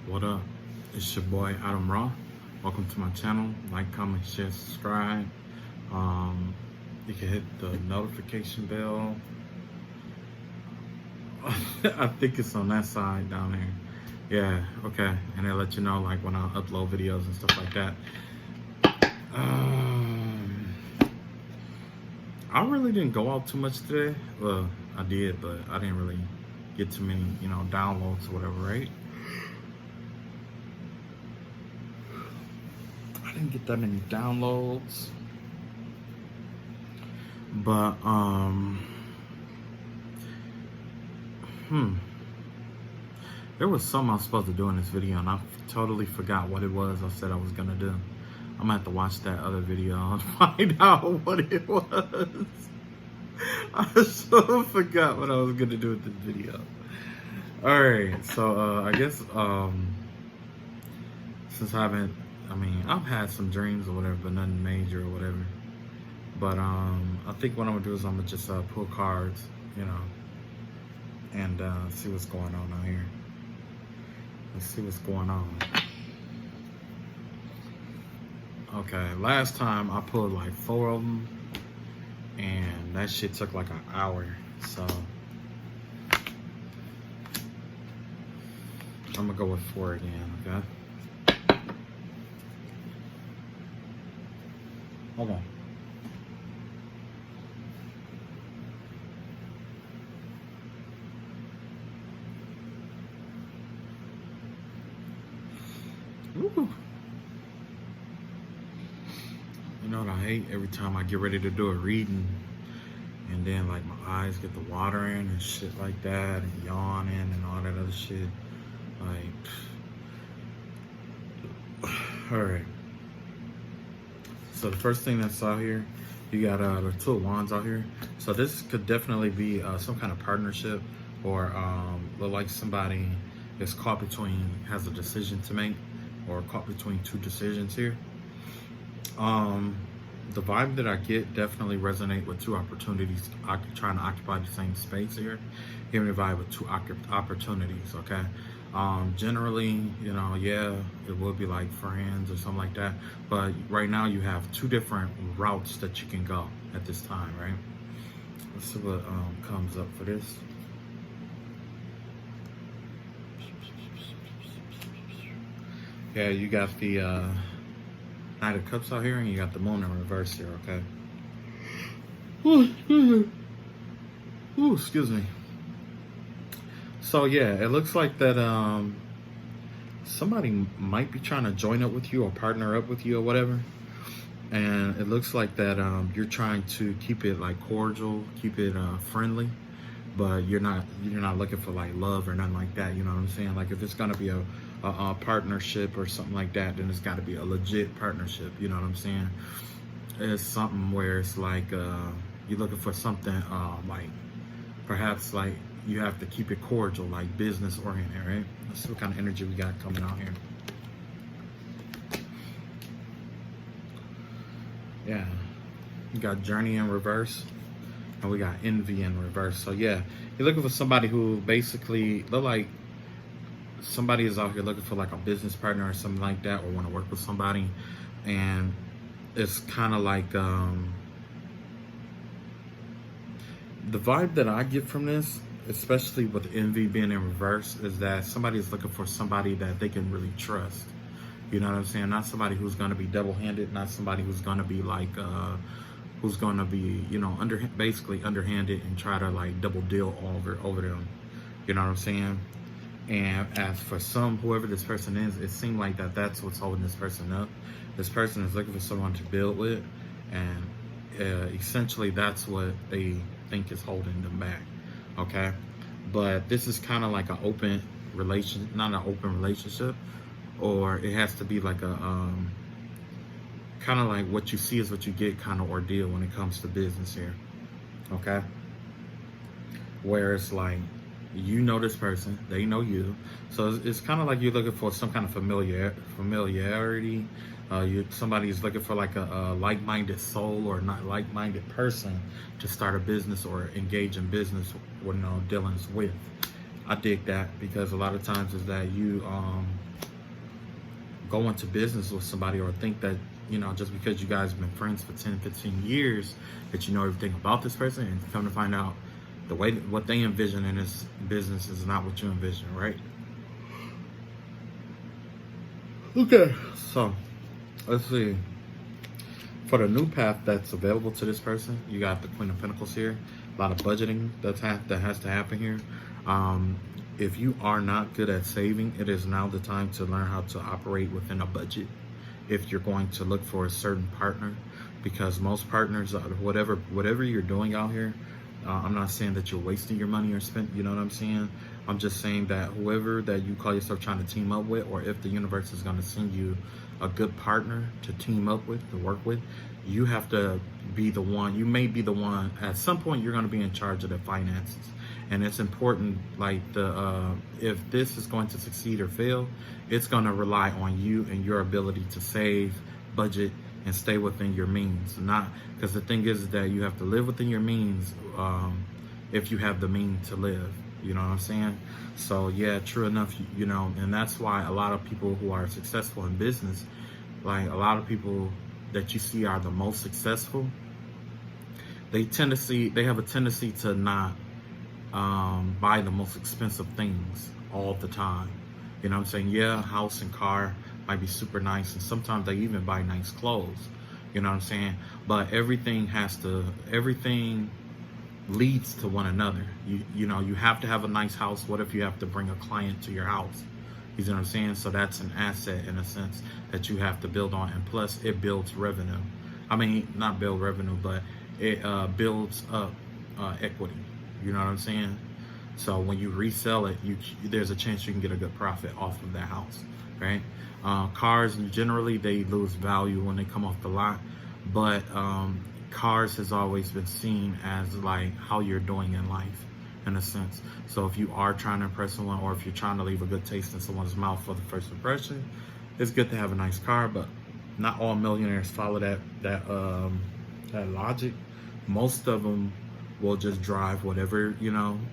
What up? It's your boy Adam Raw. Welcome to my channel. Like, comment, share, subscribe. Um, you can hit the notification bell. I think it's on that side down there. Yeah, okay. And they'll let you know like when I upload videos and stuff like that. I really didn't go out too much today. Well, I did, but I didn't really get too many, downloads or whatever, right? I didn't get that many downloads. But there was something I was supposed to do in this video and I totally forgot what it was I said I was gonna do. I'm gonna have to watch that other video and find out what it was. I so forgot what I was gonna do with this video. Alright, so I guess since I've had some dreams or whatever, but nothing major or whatever. But I think what I'm gonna do is I'm gonna just pull cards, and see what's going on out here. Let's see what's going on. Okay, last time I pulled like 4 of them, and that shit took like an hour. So I'm gonna go with 4 again. Okay. Hold on. Ooh. You know what I hate? Every time I get ready to do a reading and then like my eyes get the watering and shit like that and yawning and all that other shit. Like, alright. So the first thing that's out here, you got the 2 of Wands out here. So this could definitely be some kind of partnership or look like somebody is caught between, has a decision to make, or caught between 2 decisions here. The vibe that I get definitely resonate with 2 opportunities trying to occupy the same space here. Give me a vibe with 2 opportunities, okay? Generally, yeah, it would be like friends or something like that. But right now you have 2 different routes that you can go at this time, right? Let's see what comes up for this. Yeah, you got the Knight of Cups out here, and you got the Moon in reverse here, okay? Ooh, excuse me. So yeah, it looks like that somebody might be trying to join up with you or partner up with you or whatever. And it looks like that you're trying to keep it like cordial, keep it friendly, but you're not looking for like love or nothing like that. You know what I'm saying? Like if it's gonna be a partnership or something like that, then it's got to be a legit partnership. You know what I'm saying? It's something where it's like you're looking for something like perhaps like you have to keep it cordial, like business oriented, right? Let's see what kind of energy we got coming out here. Yeah, we got Journey in reverse, and we got Envy in reverse. So yeah, you're looking for somebody who basically look like somebody is out here looking for like a business partner or something like that, or want to work with somebody, and it's kind of like the vibe that I get from this, especially with Envy being in reverse, is that somebody is looking for somebody that they can really trust. You know what I'm saying? Not somebody who's going to be double-handed, not somebody who's going to be like who's going to be basically underhanded and try to like double deal over them. You know what I'm saying? And as for whoever this person is, it seemed like that's what's holding this person up. This person is looking for someone to build with, and essentially that's what they think is holding them back, okay? But this is kind of like an open not an open relationship, or it has to be like a kind of like what you see is what you get kind of ordeal when it comes to business here, okay? Where it's like, you know this person, they know you, so it's kind of like you're looking for some kind of familiarity. Somebody's looking for like a like-minded soul or not like-minded person to start a business or engage in business with dealings with. I dig that because a lot of times is that you go into business with somebody or think that, just because you guys have been friends for 10, 15 years, that you know everything about this person, and come to find out the way what they envision in this business is not what you envision, right? Okay, so let's see. For the new path that's available to this person, you got the Queen of Pentacles here. A lot of budgeting that has to happen here. If you are not good at saving, it is now the time to learn how to operate within a budget. If you're going to look for a certain partner, because most partners, whatever you're doing out here, I'm not saying that you're wasting your money or spend. You know what I'm saying? I'm just saying that whoever that you call yourself trying to team up with, or if the universe is going to send you a good partner to team up with, to work with, you have to be the one. You may be the one. At some point, you're going to be in charge of the finances. And it's important, like if this is going to succeed or fail, it's going to rely on you and your ability to save, budget, and stay within your means. Not because the thing is that you have to live within your means if you have the means to live. You know what I'm saying? So yeah, true enough, and that's why a lot of people who are successful in business, like a lot of people that you see are the most successful, they have a tendency to not buy the most expensive things all the time. You know what I'm saying? Yeah, house and car might be super nice, and sometimes they even buy nice clothes. You know what I'm saying? But everything leads to one another. You have to have a nice house. What if you have to bring a client to your house? You know what I'm saying? So that's an asset in a sense that you have to build on, and plus it builds revenue. I mean, not build revenue, but it builds up equity. You know what I'm saying? So when you resell it, there's a chance you can get a good profit off of that house, right? Cars, generally, they lose value when they come off the lot, but cars has always been seen as like how you're doing in life, in a sense. So if you are trying to impress someone, or if you're trying to leave a good taste in someone's mouth for the first impression, it's good to have a nice car. But not all millionaires follow that logic. Most of them will just drive whatever,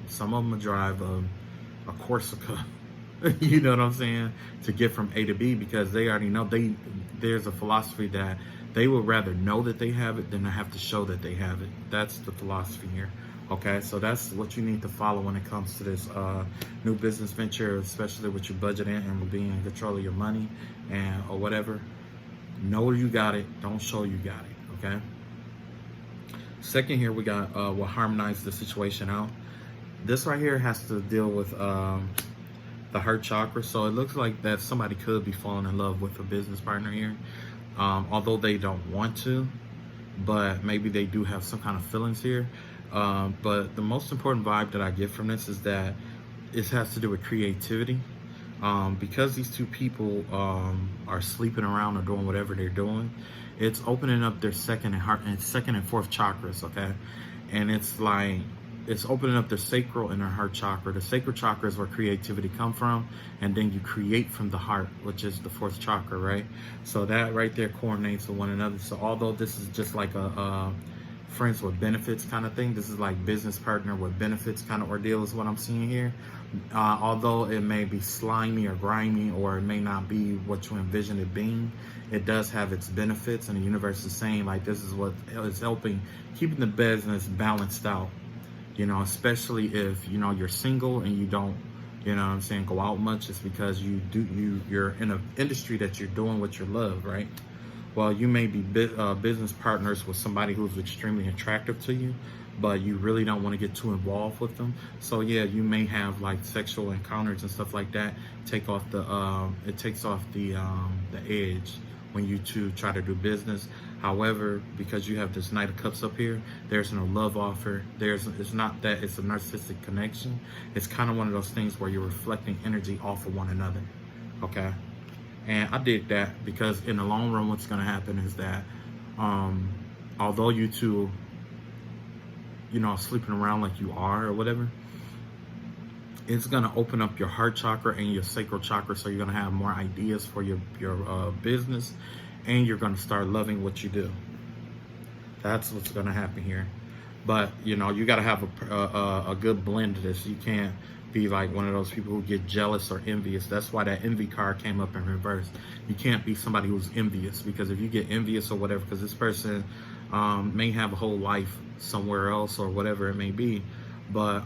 some of them will drive a Corsica, you know what I'm saying, to get from A to B, because they already know there's a philosophy that they would rather know that they have it than to have to show that they have it. That's the philosophy here. Okay, so that's what you need to follow when it comes to this new business venture, especially with your budgeting and being in control of your money or whatever. Know you got it. Don't show you got it. Okay. Second here, we got what harmonize the situation out. This right here has to deal with the heart chakra. So it looks like that somebody could be falling in love with a business partner here, although they don't want to, but maybe they do have some kind of feelings here. But the most important vibe that I get from this is that it has to do with creativity. Because these two people are sleeping around or doing whatever they're doing, it's opening up their second and fourth chakras, okay? And it's like it's opening up their sacral and their heart chakra. The sacral chakra is where creativity come from, and then you create from the heart, which is the fourth chakra, right? So that right there coordinates with one another. So although this is just like a friends with benefits kind of thing, this is like business partner with benefits kind of ordeal is what I'm seeing here. Although it may be slimy or grimy, or it may not be what you envision it being, it does have its benefits, and the universe is saying like this is what is helping keeping the business balanced out. Especially if you're single and you don't, what I'm saying, go out much. It's because you're in an industry that you're doing what you love, right? Well, you may be business partners with somebody who's extremely attractive to you, but you really don't want to get too involved with them. So yeah, you may have like sexual encounters and stuff like that. It takes off the edge when you two try to do business. However, because you have this Knight of Cups up here, there's no love offer. It's not that it's a narcissistic connection. It's kind of one of those things where you're reflecting energy off of one another. Okay. And I dig that, because in the long run, what's going to happen is that although you two, sleeping around like you are or whatever, it's going to open up your heart chakra and your sacral chakra. So you're going to have more ideas for your business, and you're going to start loving what you do. That's what's going to happen here. But, you got to have a good blend of this. You can't be like one of those people who get jealous or envious. That's why that envy card came up in reverse. You can't be somebody who's envious, because if you get envious or whatever, because this person may have a whole life somewhere else or whatever it may be, but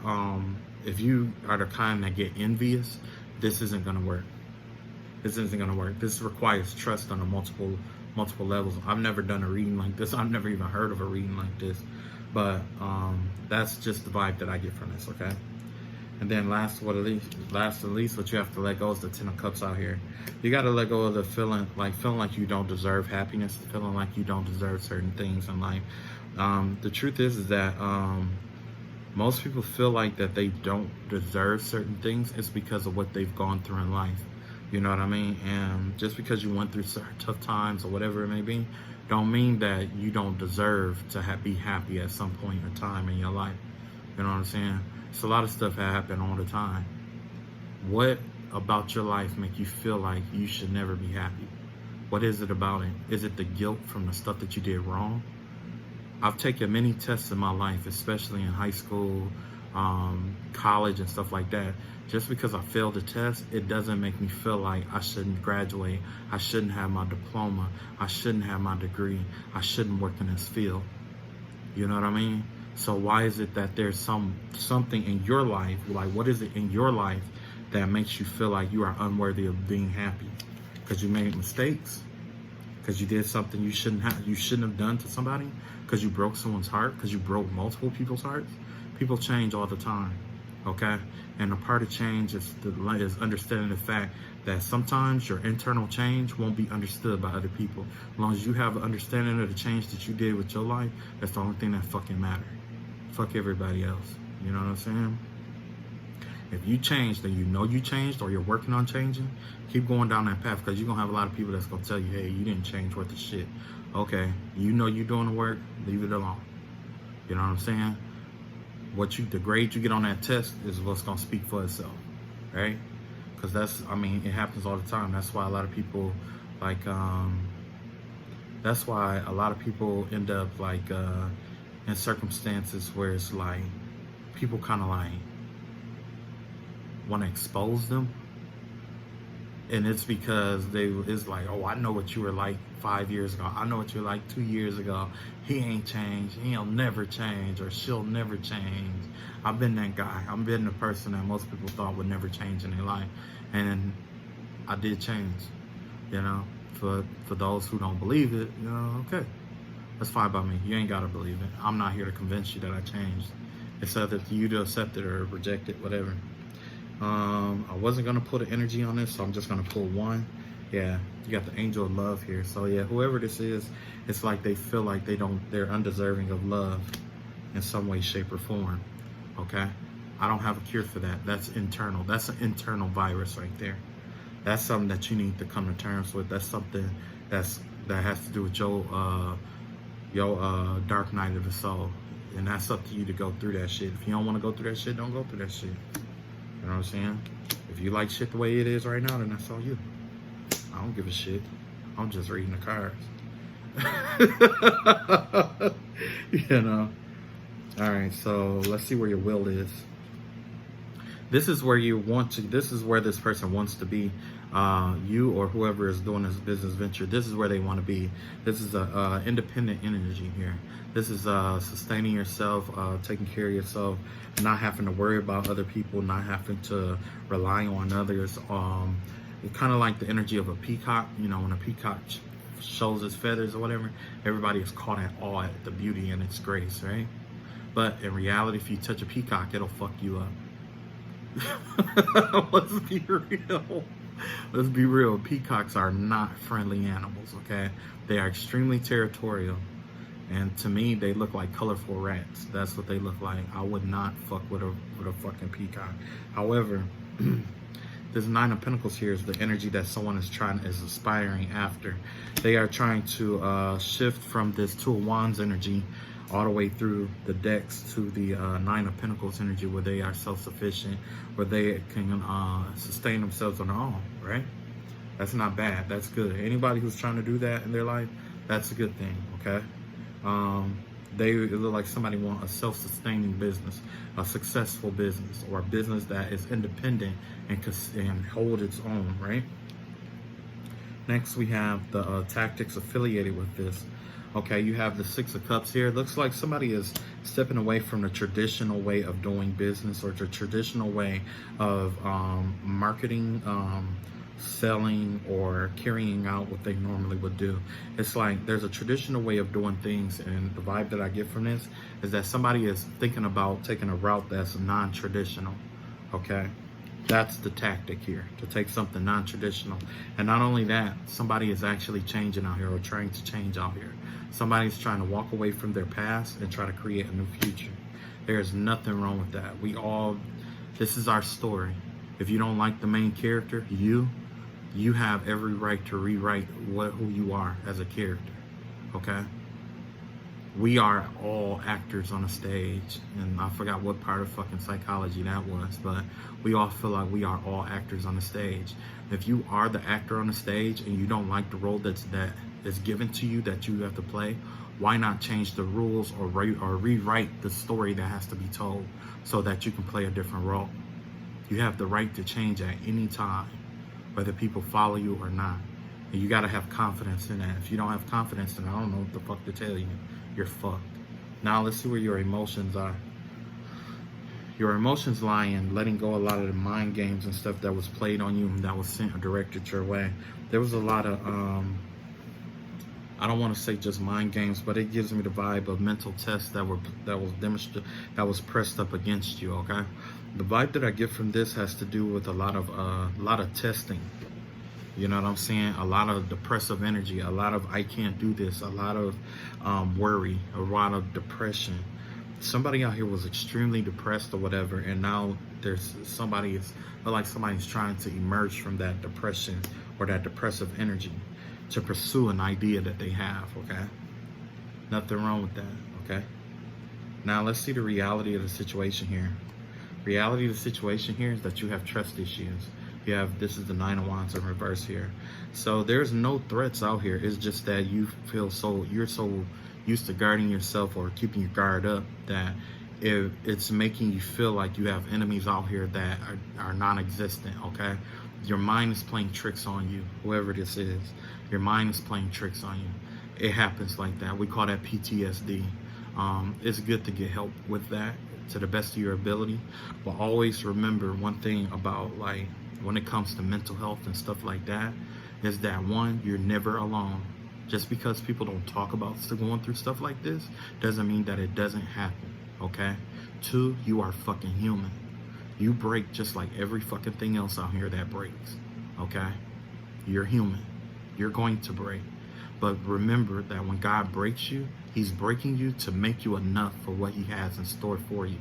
if you are the kind that get envious, this isn't going to work. This isn't going to work. This requires trust on a multiple levels. I've never done a reading like this. I've never even heard of a reading like this, but that's just the vibe that I get from this. Okay. And then last but least, what you have to let go is the Ten of Cups out here. You got to let go of the feeling like you don't deserve happiness, feeling like you don't deserve certain things in life. The truth is that most people feel like that they don't deserve certain things. It's because of what they've gone through in life. You know what I mean? And just because you went through tough times or whatever it may be, don't mean that you don't deserve to be happy at some point in time in your life. You know what I'm saying? It's a lot of stuff that happen all the time. What about your life make you feel like you should never be happy? What is it about it? Is it the guilt from the stuff that you did wrong? I've taken many tests in my life, especially in high school, college and stuff like that. Just because I failed a test, it doesn't make me feel like I shouldn't graduate. I shouldn't have my diploma. I shouldn't have my degree. I shouldn't work in this field. You know what I mean? So why is it that there's something in your life, like what is it in your life that makes you feel like you are unworthy of being happy? Because you made mistakes? Because you did something you shouldn't have done to somebody? Because you broke someone's heart? Because you broke multiple people's hearts? People change all the time, okay? And a part of change is understanding the fact that sometimes your internal change won't be understood by other people. As long as you have an understanding of the change that you did with your life, that's the only thing that fucking matters. Fuck everybody else. You know what I'm saying? If you change, then you know you changed, or you're working on changing. Keep going down that path, because you're going to have a lot of people that's going to tell you, hey, you didn't change worth of shit. Okay, you know you're doing the work, leave it alone. You know what I'm saying? The grade you get on that test is what's going to speak for itself, right? Because it happens all the time. That's why a lot of people, end up in circumstances where it's like, people kind of like want to expose them. And it's because it's like, oh, I know what you were like 5 years ago. I know what you were like 2 years ago. He ain't changed. He'll never change, or she'll never change. I've been that guy. I've been the person that most people thought would never change in their life. And I did change, you know. For those who don't believe it, you know, okay. That's fine by me. You ain't got to believe it. I'm not here to convince you that I changed. It's up to you to accept it or reject it, whatever. I wasn't going to put an energy on this, so I'm just going to pull one. Yeah, you got the angel of love here. So yeah, whoever this is, it's like they feel like they're undeserving of love in some way, shape, or form. Okay? I don't have a cure for that. That's internal. That's an internal virus right there. That's something that you need to come to terms with. That's something that has to do with your dark night of the soul. And that's up to you to go through that shit. If you don't want to go through that shit, don't go through that shit. You know what I'm saying? If you like shit the way it is right now, then that's all you. I don't give a shit. I'm just reading the cards. You know? Alright, so let's see where your will is. This is where this is where this person wants to be. You or whoever is doing this business venture, this is where they want to be. This is a independent energy here. This is sustaining yourself, taking care of yourself, not having to worry about other people, not having to rely on others. It's kind of like the energy of a peacock. You know, when a peacock shows its feathers or whatever, everybody is caught at awe at the beauty and its grace, right? But in reality, if you touch a peacock, it'll fuck you up. Let's be real. Let's be real. Peacocks are not friendly animals, okay? They are extremely territorial. And to me, they look like colorful rats. That's what they look like. I would not fuck with a fucking peacock. However, this Nine of Pentacles here is the energy that someone is aspiring after. They are trying to shift from this Two of Wands energy all the way through the decks to the Nine of Pentacles energy, where they are self-sufficient, where they can sustain themselves on their own, right? That's not bad. That's good. Anybody who's trying to do that in their life, that's a good thing, okay? It look like somebody want a self-sustaining business, a successful business, or a business that is independent and hold its own, right? Next, we have the tactics affiliated with this. Okay, you have the Six of Cups here. It looks like somebody is stepping away from the traditional way of doing business, or the traditional way of marketing, selling, or carrying out what they normally would do. It's like there's a traditional way of doing things, and the vibe that I get from this is that somebody is thinking about taking a route that's non-traditional. Okay, that's the tactic here, to take something non-traditional. And not only that, somebody is actually changing out here, or trying to change out here. Somebody's trying to walk away from their past and try to create a new future. There's nothing wrong with that. This is our story. If you don't like the main character, you have every right to rewrite who you are as a character, okay? We are all actors on a stage, and I forgot what part of fucking psychology that was, but we all feel like we are all actors on the stage. If you are the actor on the stage and you don't like the role that is given to you, that you have to play, why not change the rules or rewrite the story that has to be told so that you can play a different role? You have the right to change at any time, whether people follow you or not. And you gotta have confidence in that. If you don't have confidence, then I don't know what the fuck to tell you. You're fucked. Now let's see where your emotions are. Your emotions lie in letting go a lot of the mind games and stuff that was played on you and that was sent or directed your way. There was a lot of, I don't want to say just mind games, but it gives me the vibe of mental tests that was pressed up against you, okay? The vibe that I get from this has to do with a lot of testing. You know what I'm saying? A lot of depressive energy, a lot of I can't do this, a lot of worry, a lot of depression. Somebody out here was extremely depressed or whatever, and now somebody's trying to emerge from that depression or that depressive energy to pursue an idea that they have, okay? Nothing wrong with that, okay? Now let's see the reality of the situation here. Reality of the situation here is that you have trust issues. This is the Nine of Wands in reverse here. So there's no threats out here. It's just that you're so used to guarding yourself or keeping your guard up that it's making you feel like you have enemies out here that are non-existent, okay? Your mind is playing tricks on you, whoever this is. Your mind is playing tricks on you. It happens like that. We call that PTSD. It's good to get help with that to the best of your ability. But always remember one thing about, like, when it comes to mental health and stuff like that, is that one, you're never alone. Just because people don't talk about going through stuff like this doesn't mean that it doesn't happen, okay? Two, you are fucking human. You break just like every fucking thing else out here that breaks, okay? You're human. You're going to break. But remember that when God breaks you, he's breaking you to make you enough for what he has in store for you.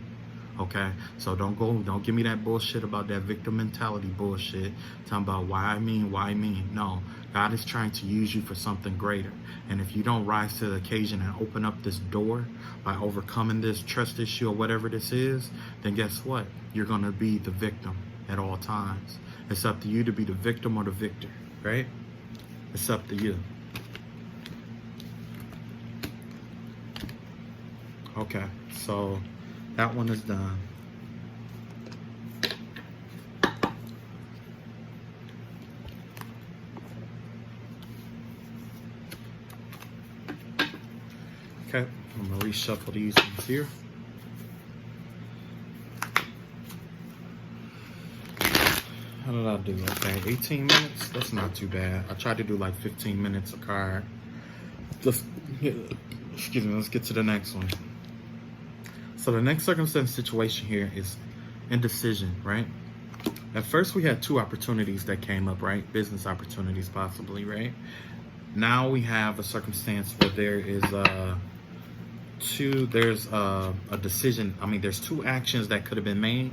Okay, so don't give me that bullshit about that victim mentality bullshit. Talking about why me? No, God is trying to use you for something greater. And if you don't rise to the occasion and open up this door by overcoming this trust issue or whatever this is, then guess what? You're gonna be the victim at all times. It's up to you to be the victim or the victor, right? It's up to you. Okay, so that one is done. Okay, I'm gonna reshuffle these ones here. How did I do? Okay, 18 minutes. That's not too bad. I tried to do like 15 minutes a card. Excuse me, let's get to the next one. So the next circumstance situation here is indecision, right? At first we had two opportunities that came up, right? Business opportunities possibly, right? Now we have a circumstance where there is a decision. I mean, there's two actions that could have been made.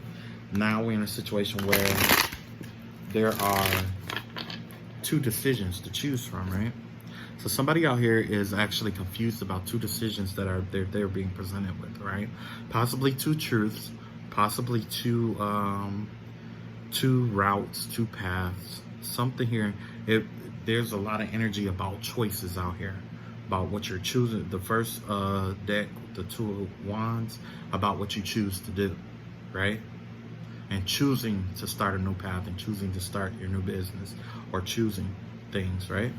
Now we're in a situation where there are two decisions to choose from, right? So somebody out here is actually confused about two decisions that they're being presented with, right? Possibly two truths, possibly two routes, two paths. Something here. There's a lot of energy about choices out here, about what you're choosing. The first deck the Two of Wands about what you choose to do, right? And choosing to start a new path and choosing to start your new business or choosing things, right?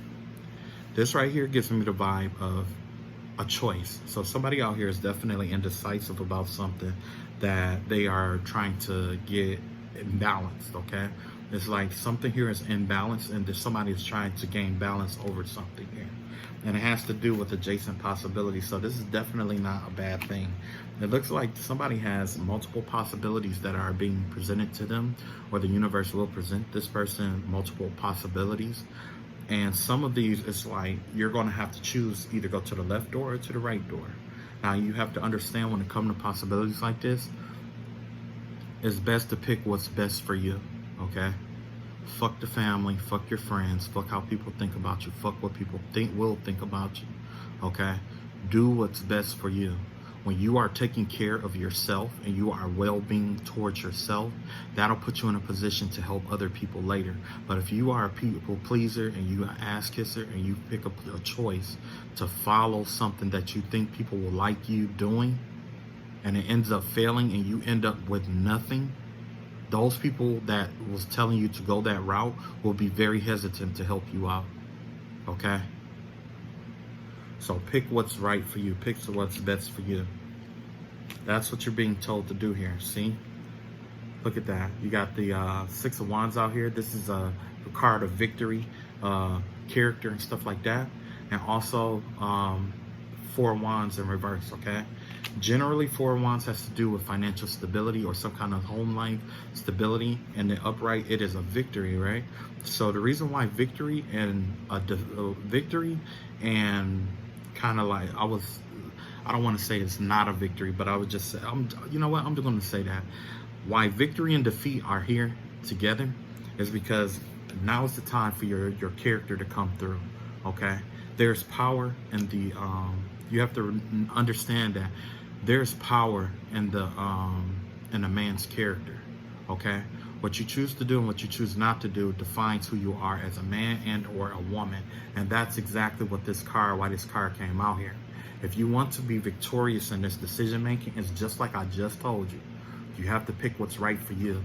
This right here gives me the vibe of a choice. So somebody out here is definitely indecisive about something that they are trying to get imbalanced, okay? It's like something here is imbalanced and somebody is trying to gain balance over something here. And it has to do with adjacent possibilities. So this is definitely not a bad thing. It looks like somebody has multiple possibilities that are being presented to them, or the universe will present this person multiple possibilities. And some of these, it's like you're going to have to choose, either go to the left door or to the right door. Now, you have to understand, when it comes to possibilities like this, it's best to pick what's best for you, okay? Fuck the family, fuck your friends, fuck how people think about you, fuck what people will think about you, okay? Do what's best for you. When you are taking care of yourself and you are well-being towards yourself, that'll put you in a position to help other people later. But if you are a people pleaser and you are an ass kisser and you pick up a choice to follow something that you think people will like you doing, and it ends up failing and you end up with nothing, those people that was telling you to go that route will be very hesitant to help you out, okay? So pick what's right for you. Pick what's best for you. That's what you're being told to do here. See? Look at that. You got the Six of Wands out here. This is a card of victory, character and stuff like that. And also Four of Wands in reverse, okay? Generally, Four of Wands has to do with financial stability or some kind of home life stability. And the upright, it is a victory, right? So the reason why victory and kind of like, I don't want to say it's not a victory, but I would just say, you know what, I'm just going to say that. Why victory and defeat are here together is because now is the time for your character to come through, okay? There's power in the, you have to understand that there's power in a man's character, okay? What you choose to do and what you choose not to do defines who you are as a man and or a woman. And that's exactly what why this card came out here. If you want to be victorious in this decision making, it's just like I just told you. You have to pick what's right for you.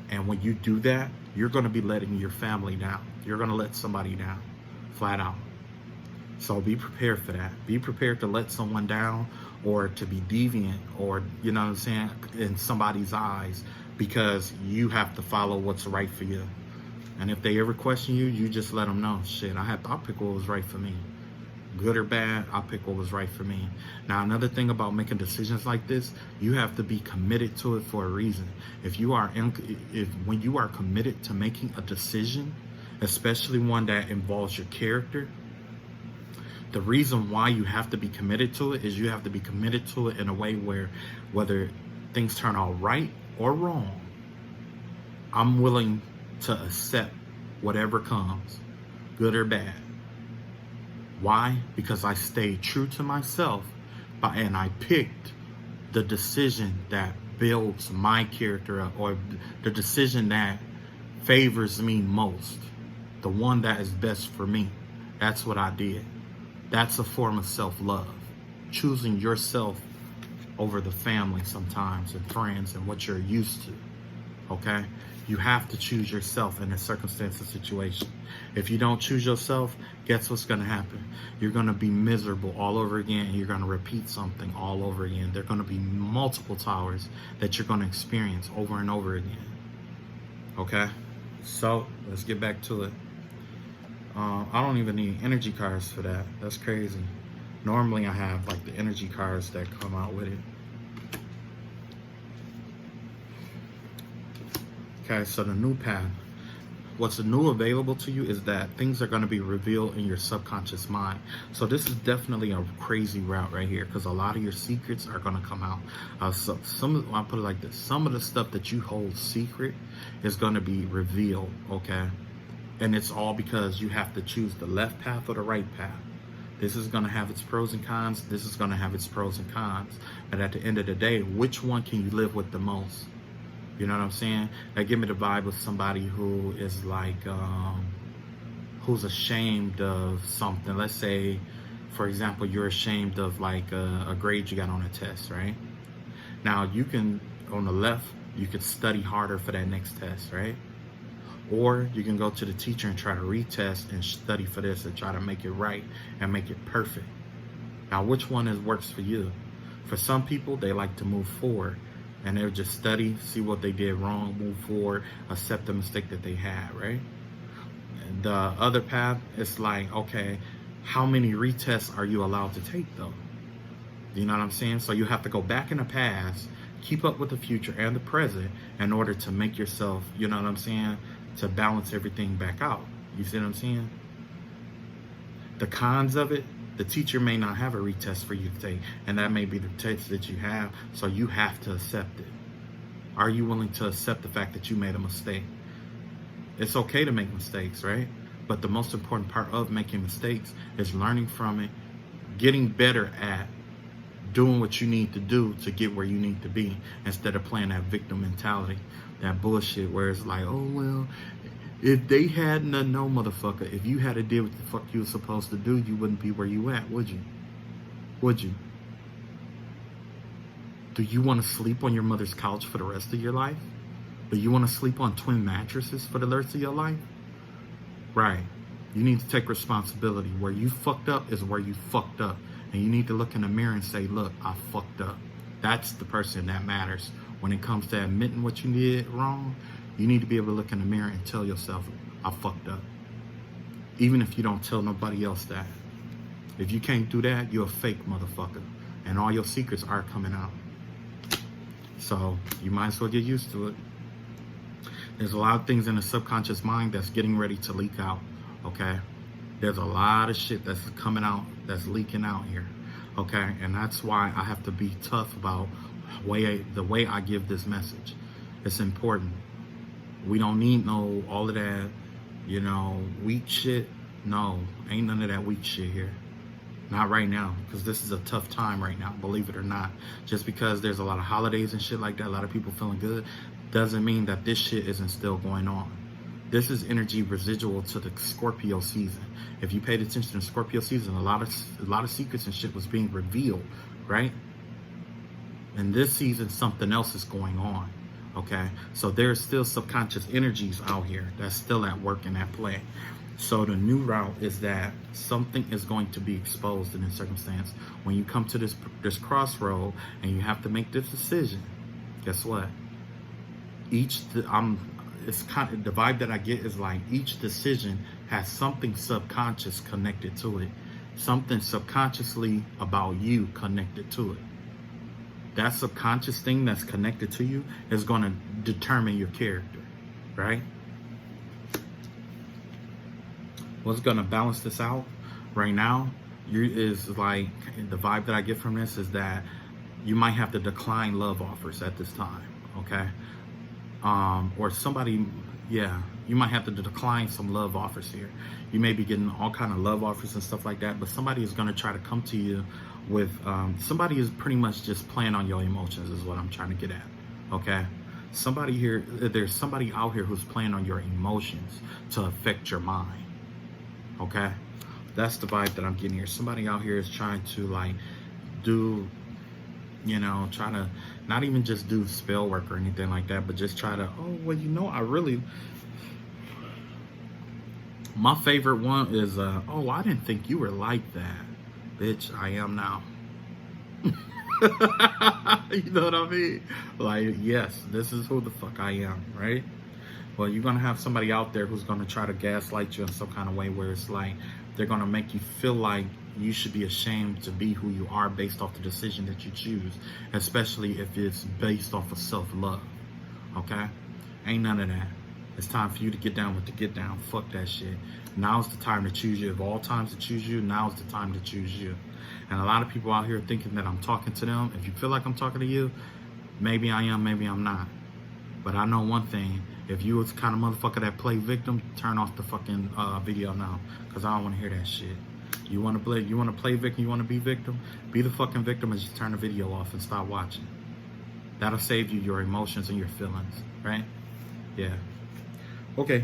And when you do that, you're going to be letting your family down. You're going to let somebody down, flat out. So be prepared for that. Be prepared to let someone down or to be deviant or, you know what I'm saying, in somebody's eyes, because you have to follow what's right for you. And if they ever question you, you just let them know, shit, I'll pick what was right for me. Good or bad, I'll pick what was right for me. Now, another thing about making decisions like this, you have to be committed to it for a reason. When you are committed to making a decision, especially one that involves your character, the reason why you have to be committed to it is you have to be committed to it in a way where, whether things turn out right or wrong, I'm willing to accept whatever comes, good or bad. Why? Because I stayed true to myself and I picked the decision that builds my character up, or the decision that favors me most, the one that is best for me. That's what I did. That's a form of self-love. Choosing yourself over the family sometimes and friends and what you're used to, okay? You have to choose yourself in a circumstance or situation. If you don't choose yourself, guess what's going to happen? You're going to be miserable all over again, and you're going to repeat something all over again. There are going to be multiple towers that you're going to experience over and over again, okay? So let's get back to it. I don't even need energy cards for that. That's crazy. Normally I have like the energy cards that come out with it. Okay, so the new path. What's new available to you is that things are going to be revealed in your subconscious mind. So this is definitely a crazy route right here, because a lot of your secrets are going to come out. I'll put it like this. Some of the stuff that you hold secret is going to be revealed, okay? And it's all because you have to choose the left path or the right path. This is going to have its pros and cons. This is going to have its pros and cons. But at the end of the day, which one can you live with the most? You know what I'm saying? That give me the vibe of somebody who is like, who's ashamed of something. Let's say For example, you're ashamed of like a grade you got on a test, right? Now you can, on the left, you could study harder for that next test, right? Or you can go to the teacher and try to retest and study for this and try to make it right and make it perfect. Now, which one works for you? For some people, they like to move forward and they'll just study, see what they did wrong, move forward, accept the mistake that they had, right? And the other path, it's like, okay, how many retests are you allowed to take though? You know what I'm saying? So you have to go back in the past, keep up with the future and the present in order to make yourself, you know what I'm saying, to balance everything back out. You see what I'm saying? The cons of it, the teacher may not have a retest for you to take, and that may be the test that you have, so you have to accept it. Are you willing to accept the fact that you made a mistake? It's okay to make mistakes, right? But the most important part of making mistakes is learning from it, getting better at doing what you need to do to get where you need to be, instead of playing that victim mentality, that bullshit where it's like, oh, well, if they hadn't no motherfucker, if you had to do what the fuck you were supposed to do, you wouldn't be where you at, would you? Would you? Do you want to sleep on your mother's couch for the rest of your life? Do you want to sleep on twin mattresses for the rest of your life? Right. You need to take responsibility. Where you fucked up is where you fucked up. And you need to look in the mirror and say, look, I fucked up. That's the person that matters. When it comes to admitting what you did wrong, you need to be able to look in the mirror and tell yourself, I fucked up. Even if you don't tell nobody else that. If you can't do that, you're a fake motherfucker. And all your secrets are coming out. So you might as well get used to it. There's a lot of things in the subconscious mind that's getting ready to leak out, okay? There's a lot of shit that's coming out, that's leaking out here, okay? And that's why I have to be tough about the way I give this message. It's important. We don't need all of that, weak shit. No, ain't none of that weak shit here. Not right now, because this is a tough time right now, believe it or not. Just because there's a lot of holidays and shit like that, a lot of people feeling good, doesn't mean that this shit isn't still going on. This is energy residual to the Scorpio season. If you paid attention to Scorpio season, a lot of secrets and shit was being revealed, right? And this season, something else is going on, okay? So there's still subconscious energies out here that's still at work and at play. So the new route is that something is going to be exposed in this circumstance. When you come to this crossroad and you have to make this decision, guess what? It's kind of the vibe that I get is like each decision has something subconscious connected to it, something subconsciously about you connected to it. That subconscious thing that's connected to you is going to determine your character, right? What's going to balance this out right now is like the vibe that I get from this is that you might have to decline love offers at this time, okay? Or somebody, you might have to decline some love offers here. You may be getting all kind of love offers and stuff like that, but somebody is going to try to come to you with, somebody is pretty much just playing on your emotions is what I'm trying to get at, okay? There's somebody out here who's playing on your emotions to affect your mind, okay? That's the vibe that I'm getting here. Somebody out here is trying to like do, try to not even just do spell work or anything like that, but just try to, my favorite one is, I didn't think you were like that. Bitch, I am now. You know what I mean? Like, yes, this is who the fuck I am, right? Well, you're going to have somebody out there who's going to try to gaslight you in some kind of way where it's like, they're going to make you feel like you should be ashamed to be who you are based off the decision that you choose, especially if it's based off of self-love, okay? Ain't none of that. It's time for you to get down with the get down. Fuck that shit. Now's the time to choose you. Of all times to choose you, now's the time to choose you. And a lot of people out here thinking that I'm talking to them. If you feel like I'm talking to you, maybe I am, maybe I'm not. But I know one thing. If you was the kind of motherfucker that play victim, turn off the fucking video now, because I don't want to hear that shit. You want to play victim, you want to be victim, be the fucking victim and just turn the video off and stop watching. That'll save you your emotions and your feelings, right? Yeah. Okay.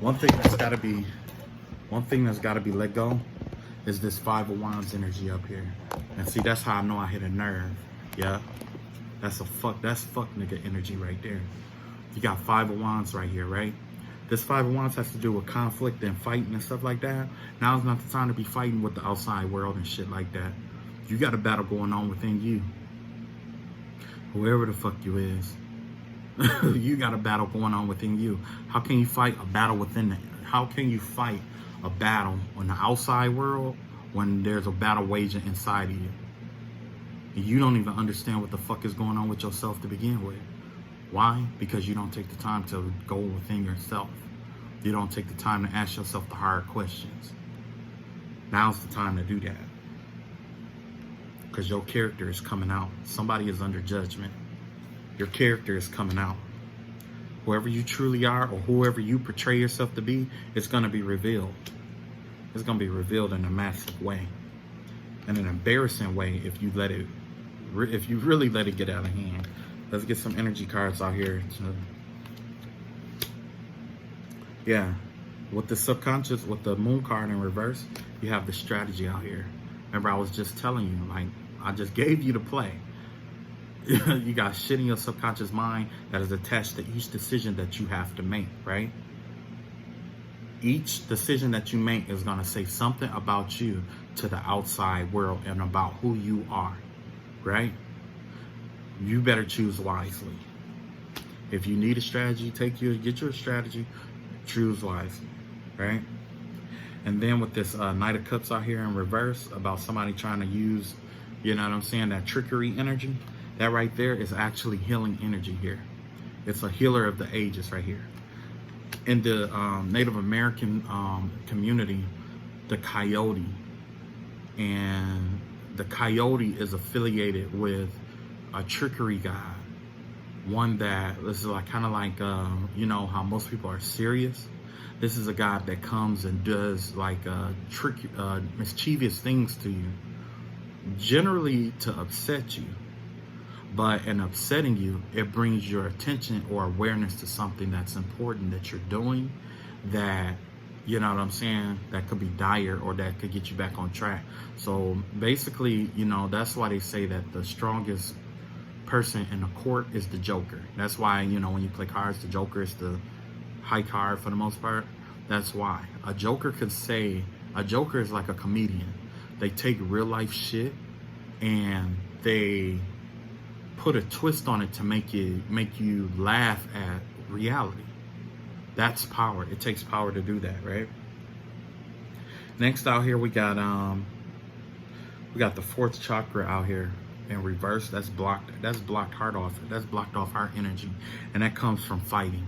One thing that's got to be let go is this Five of Wands energy up here. And see, that's how I know I hit a nerve. Yeah. That's fuck nigga energy right there. You got Five of Wands right here, right? This Five of Wands has to do with conflict and fighting and stuff like that. Now's not the time to be fighting with the outside world and shit like that. You got a battle going on within you. Whoever the fuck you is. You got a battle going on within you. How can you fight a battle within it? How can you fight a battle on the outside world when there's a battle waging inside of you? And you don't even understand what the fuck is going on with yourself to begin with. Why? Because you don't take the time to go within yourself. You don't take the time to ask yourself the hard questions. Now's the time to do that. Because your character is coming out. Somebody is under judgment. Your character is coming out. Whoever you truly are or whoever you portray yourself to be, it's going to be revealed. It's going to be revealed in a massive way. In an embarrassing way if you really let it get out of hand. Let's get some energy cards out here. Yeah. With the subconscious, with the moon card in reverse, you have the strategy out here. Remember, I was just telling you, like, I just gave you the play. You got shit in your subconscious mind that is attached to each decision that you have to make, right? Each decision that you make is going to say something about you to the outside world and about who you are, right? You better choose wisely. If you need a strategy, get your strategy, choose wisely, right? And then with this Knight of Cups out here in reverse about somebody trying to use, you know what I'm saying, that trickery energy, that right there is actually healing energy here. It's a healer of the ages right here. In the Native American community, the coyote, and the coyote is affiliated with a trickery god. One that, this is like kind of like, you know how most people are serious. This is a god that comes and does like mischievous things to you, generally to upset you. But in upsetting you, it brings your attention or awareness to something that's important that you're doing, that, you know what I'm saying, that could be dire or that could get you back on track. So basically, you know, that's why they say that the strongest person in the court is the Joker. That's why, you know, when you play cards, the Joker is the high card for the most part. That's why. A Joker is like a comedian. They take real life shit and they put a twist on it to make you laugh at reality. That's power. It takes power to do that, right? Next out here we got the fourth chakra out here in reverse. That's blocked heart off. That's blocked off heart energy. And that comes from fighting.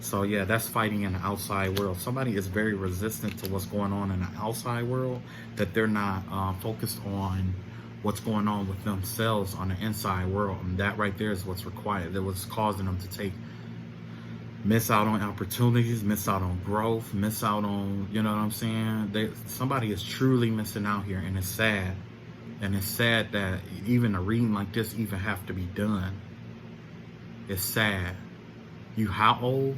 So yeah, that's fighting in the outside world. Somebody is very resistant to what's going on in the outside world, that they're not focused on what's going on with themselves on the inside world. And that right there is what's required. That was causing them to miss out on opportunities, miss out on growth, miss out on, you know what I'm saying? Somebody is truly missing out here, and it's sad. And it's sad that even a reading like this even have to be done. It's sad. You how old?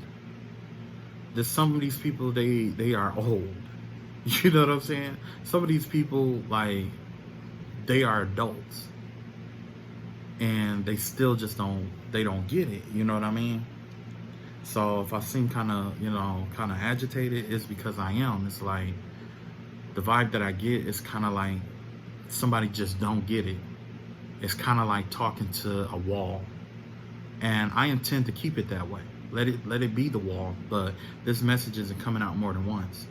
There's some of these people, they are old. You know what I'm saying? Some of these people, like, they are adults. And they still just don't get it. You know what I mean? So if I seem kind of agitated, it's because I am. It's like, the vibe that I get is kind of like somebody just don't get it. It's kind of like talking to a wall. And I intend to keep it that way. Let it be the wall. But this message isn't coming out more than once.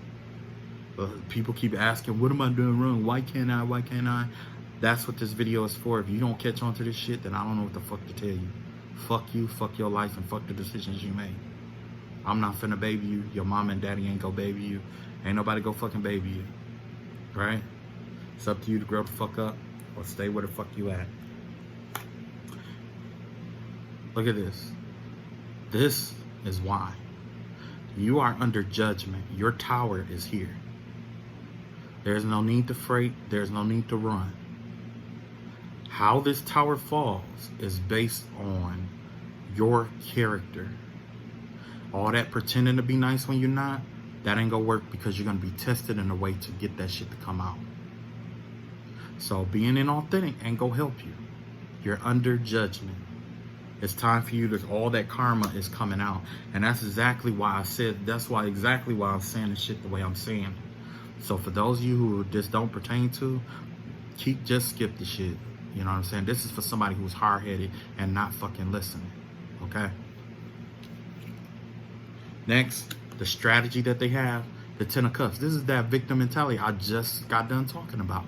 But people keep asking, what am I doing wrong? Why can't I? Why can't I? That's what this video is for. If you don't catch on to this shit, then I don't know what the fuck to tell you. Fuck you, fuck your life, and fuck the decisions you made. I'm not finna baby you. Your mom and daddy ain't go baby you. Ain't nobody go fucking baby you. Right? It's up to you to grow the fuck up or stay where the fuck you at. Look at this. This is why. You are under judgment. Your tower is here. There's no need to freight. There's no need to run. How this tower falls is based on your character. All that pretending to be nice when you're not, that ain't gonna work because you're gonna be tested in a way to get that shit to come out. So being inauthentic ain't gonna help you. You're under judgment. It's time for you to, all that karma is coming out. And that's exactly why I'm saying the shit the way I'm saying. So for those of you who this don't pertain to, just skip the shit. You know what I'm saying? This is for somebody who's hard-headed and not fucking listening. Okay? Next, the strategy that they have, the 10 of Cups. This is that victim mentality I just got done talking about.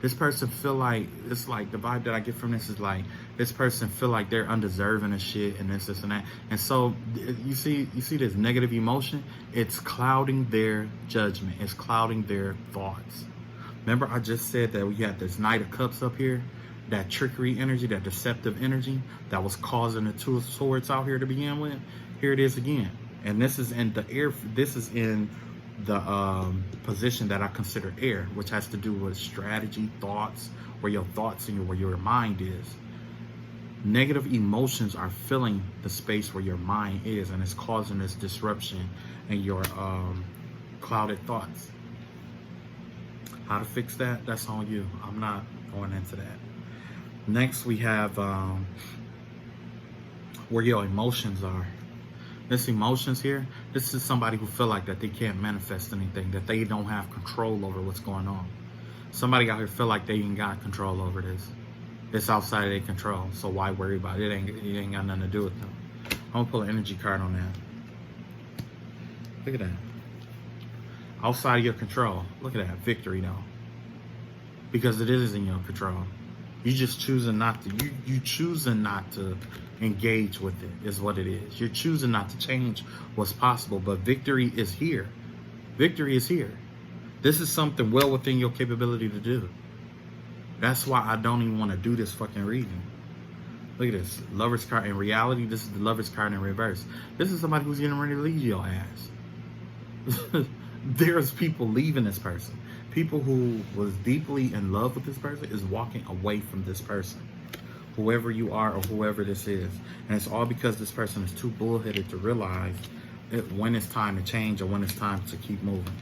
This person feel like, it's like the vibe that I get from this is like, this person feel like they're undeserving of shit and this and that. And so you see this negative emotion, it's clouding their judgment. It's clouding their thoughts. Remember I just said that we got this Knight of Cups up here, that trickery energy, that deceptive energy that was causing the Two of Swords out here to begin with. Here it is again. And this is in the air, this is in the position that I consider air, which has to do with strategy, thoughts, where your thoughts and where your mind is. Negative emotions are filling the space where your mind is, and it's causing this disruption in your clouded thoughts. How to fix that? That's on you. I'm not going into that. Next, we have where your emotions are. This emotions here, this is somebody who feel like that they can't manifest anything, that they don't have control over what's going on. Somebody out here feel like they ain't got control over this. It's outside of their control, so why worry about it? It ain't got nothing to do with them. I'm gonna pull an energy card on that. Look at that. Outside of your control. Look at that, victory though. Because it is in your control. You just choosing not to, you choosing not to engage with it is what it is. You're choosing not to change what's possible, but victory is here. Victory is here. This is something well within your capability to do. That's why I don't even want to do this fucking reading. Look at this. Lover's card. In reality, this is the Lover's card in reverse. This is somebody who's getting ready to leave your ass. There's people leaving this person. People who was deeply in love with this person is walking away from this person. Whoever you are or whoever this is. And it's all because this person is too bullheaded to realize when it's time to change or when it's time to keep moving.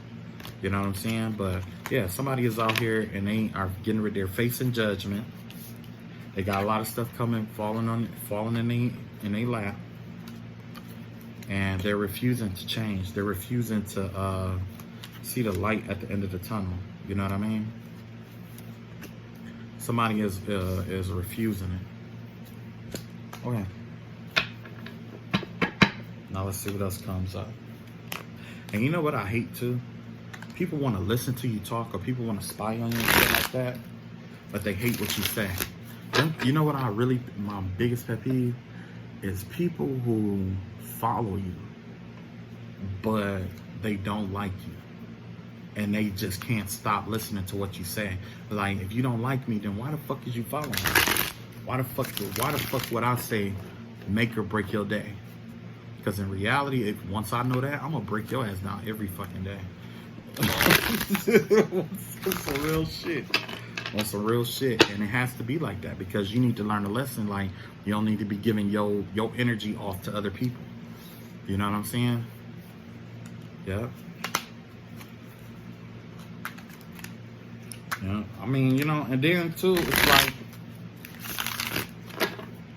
You know what I'm saying? But yeah, somebody is out here and they are getting rid, they're facing judgment. They got a lot of stuff coming, falling in their lap. And they're refusing to change. They're refusing to see the light at the end of the tunnel. You know what I mean? Somebody is refusing it. Okay. Now let's see what else comes up. And you know what I hate too? People want to listen to you talk, or people want to spy on you and shit like that, but they hate what you say. You know what my biggest pet peeve is people who follow you, but they don't like you. And they just can't stop listening to what you say. Like, if you don't like me, then why the fuck is you following me? Why the fuck would I say make or break your day? Because in reality, once I know that, I'm gonna break your ass down every fucking day. It's some real shit. On some real shit. And it has to be like that, because you need to learn a lesson. Like, you don't need to be giving your energy off to other people. You know what I'm saying? Yep. Yeah, I mean, you know, and then too, it's like,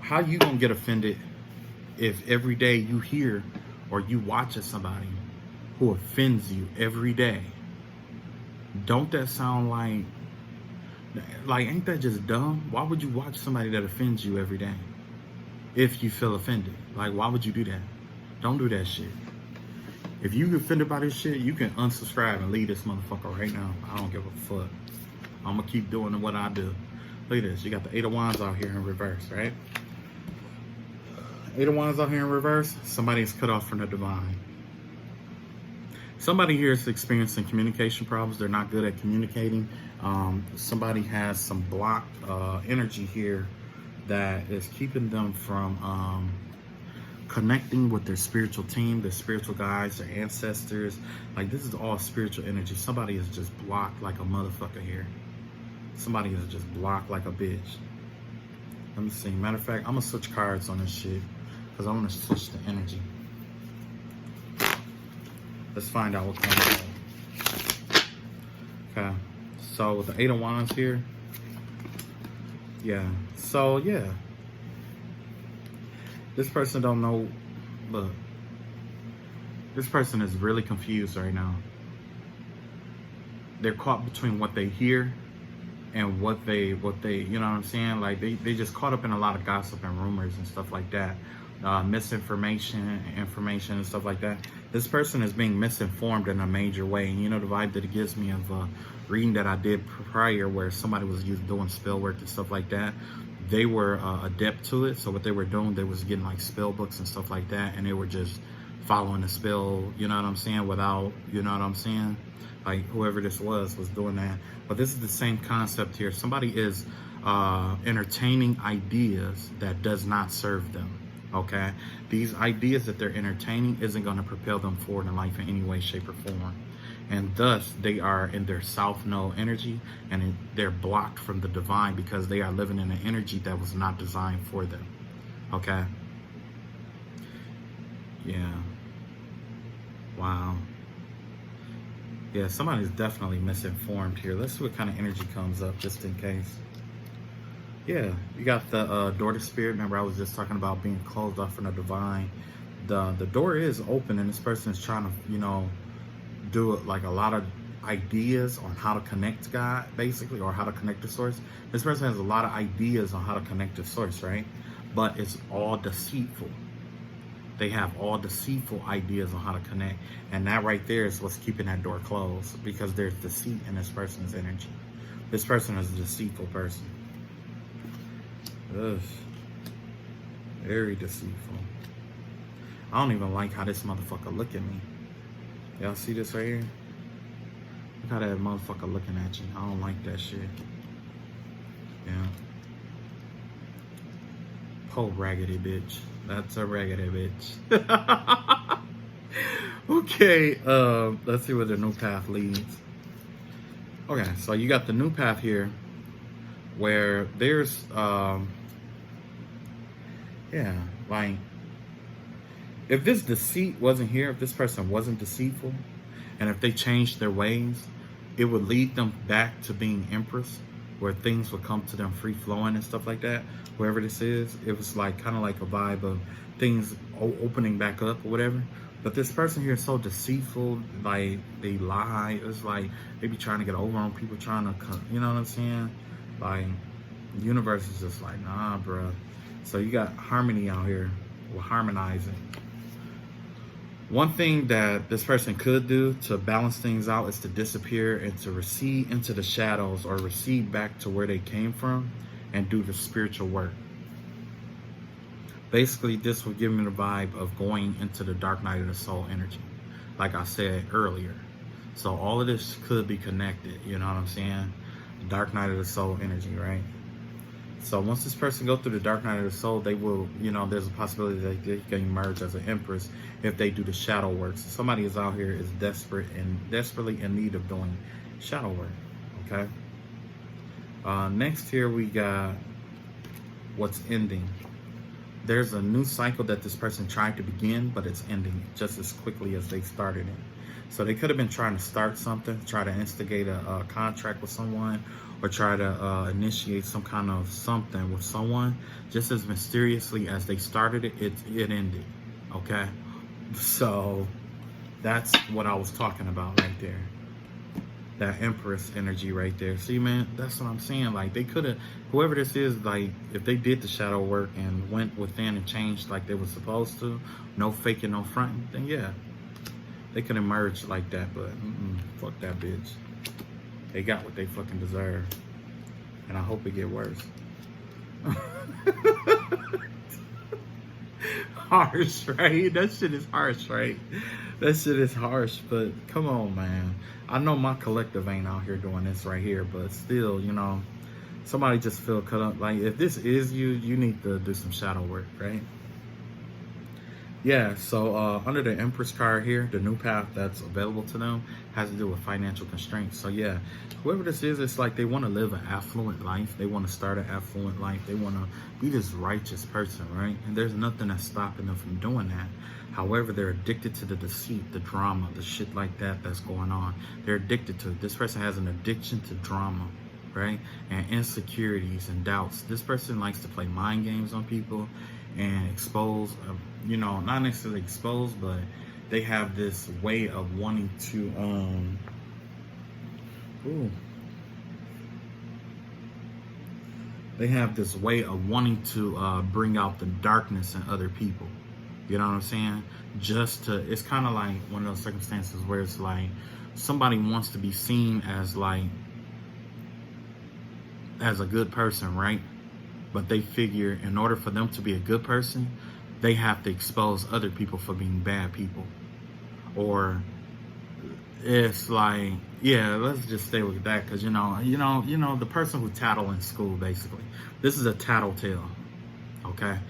how you gonna get offended if every day you hear or you watch somebody who offends you every day? Don't that sound like, ain't that just dumb? Why would you watch somebody that offends you every day if you feel offended? Like, why would you do that? Don't do that shit. If you get offended by this shit, you can unsubscribe and leave this motherfucker right now. I don't give a fuck. I'm gonna keep doing what I do. Look at this. You got the Eight of Wands out here in reverse, right? Eight of Wands out here in reverse. Somebody's cut off from the divine. Somebody here is experiencing communication problems. They're not good at communicating. Somebody has some blocked energy here that is keeping them from connecting with their spiritual team, their spiritual guides, their ancestors. Like, this is all spiritual energy. Somebody is just blocked like a motherfucker here. Somebody is just blocked like a bitch. Let me see. Matter of fact, I'm gonna switch cards on this shit because I want to switch the energy. Let's find out what comes up. Okay, so with the Eight of Wands here, yeah. So yeah, this person don't know. Look, this person is really confused right now. They're caught between what they hear and what they, you know what I'm saying? Like they just caught up in a lot of gossip and rumors and stuff like that. Misinformation, information and stuff like that. This person is being misinformed in a major way. And you know the vibe that it gives me of reading that I did prior where somebody was doing spell work and stuff like that. They were adept to it. So what they were doing, they was getting like spell books and stuff like that. And they were just following the spell, you know what I'm saying, without, you know what I'm saying? Like whoever this was doing that. But this is the same concept here. Somebody is entertaining ideas that does not serve them. Okay, these ideas that they're entertaining isn't going to propel them forward in life in any way, shape, or form, and thus they are in their south node energy, and they're blocked from the divine because they are living in an energy that was not designed for them. Okay. Yeah. Wow. Yeah, somebody's definitely misinformed here. Let's see what kind of energy comes up just in case. Yeah, you got the door to spirit. Remember, I was just talking about being closed off from the divine. The door is open, and this person is trying to, you know, do it like a lot of ideas on how to connect to God, basically, or how to connect to source. This person has a lot of ideas on how to connect to source, right? But it's all deceitful. They have all deceitful ideas on how to connect, and that right there is what's keeping that door closed, because there's deceit in this person's energy. This person is a deceitful person. Ugh. Very deceitful. I don't even like how this motherfucker look at me. Y'all see this right here? Look how that motherfucker looking at you. I don't like that shit. Yeah. Po raggedy bitch. That's a raggedy bitch. Okay, let's see where the new path leads. Okay, so you got the new path here where there's yeah, like if this deceit wasn't here, if this person wasn't deceitful, and if they changed their ways, it would lead them back to being empress, where things would come to them free flowing and stuff like that. Wherever this is, it was like kind of like a vibe of things opening back up or whatever. But this person here is so deceitful, like they lie. It's like they be trying to get over on people, trying to, you know what I'm saying? Like the universe is just like, nah, bruh. So you got harmony out here. We're harmonizing. One thing that this person could do to balance things out is to disappear and to recede into the shadows, or recede back to where they came from and do the spiritual work. Basically, this will give me the vibe of going into the dark night of the soul energy, like I said earlier. So all of this could be connected, you know what I'm saying? Dark night of the soul energy, right? So once this person go through the dark night of the soul, they will, you know, there's a possibility that they can emerge as an empress if they do the shadow work. So somebody is out here is desperately in need of doing shadow work, okay? Next here we got what's ending. There's a new cycle that this person tried to begin, but it's ending just as quickly as they started it. So they could have been trying to start something, try to instigate a contract with someone, or try to initiate some kind of something with someone. Just as mysteriously as they started it, it ended, okay? So that's what I was talking about right there. That Empress energy right there. See, man, that's what I'm saying. Like, they could have, whoever this is, like, if they did the shadow work and went within and changed like they were supposed to, no faking, no fronting, then yeah, they could emerge like that. But fuck that bitch. They got what they fucking deserve. And I hope it get worse. Harsh, right? That shit is harsh, right? That shit is harsh, but come on, man. I know my collective ain't out here doing this right here, but still, you know, somebody just feel cut up. Like, if this is you, you need to do some shadow work, right? Yeah, so under the Empress card here, the new path that's available to them has to do with financial constraints. So yeah, whoever this is, it's like they want to live an affluent life. They want to start an affluent life. They want to be this righteous person, right? And there's nothing that's stopping them from doing that. However, they're addicted to the deceit, the drama, the shit like that that's going on. They're addicted to it. This person has an addiction to drama, right? And insecurities and doubts. This person likes to play mind games on people and expose, you know, not necessarily expose, but they have this way of wanting to, they have this way of wanting to bring out the darkness in other people. You know what I'm saying? Just to, it's kind of like one of those circumstances where it's like somebody wants to be seen as like, as a good person, right? But they figure in order for them to be a good person, they have to expose other people for being bad people. Or it's like, yeah, let's just stay with that, because you know, the person who tattle in school, basically. This is a tattletale, okay?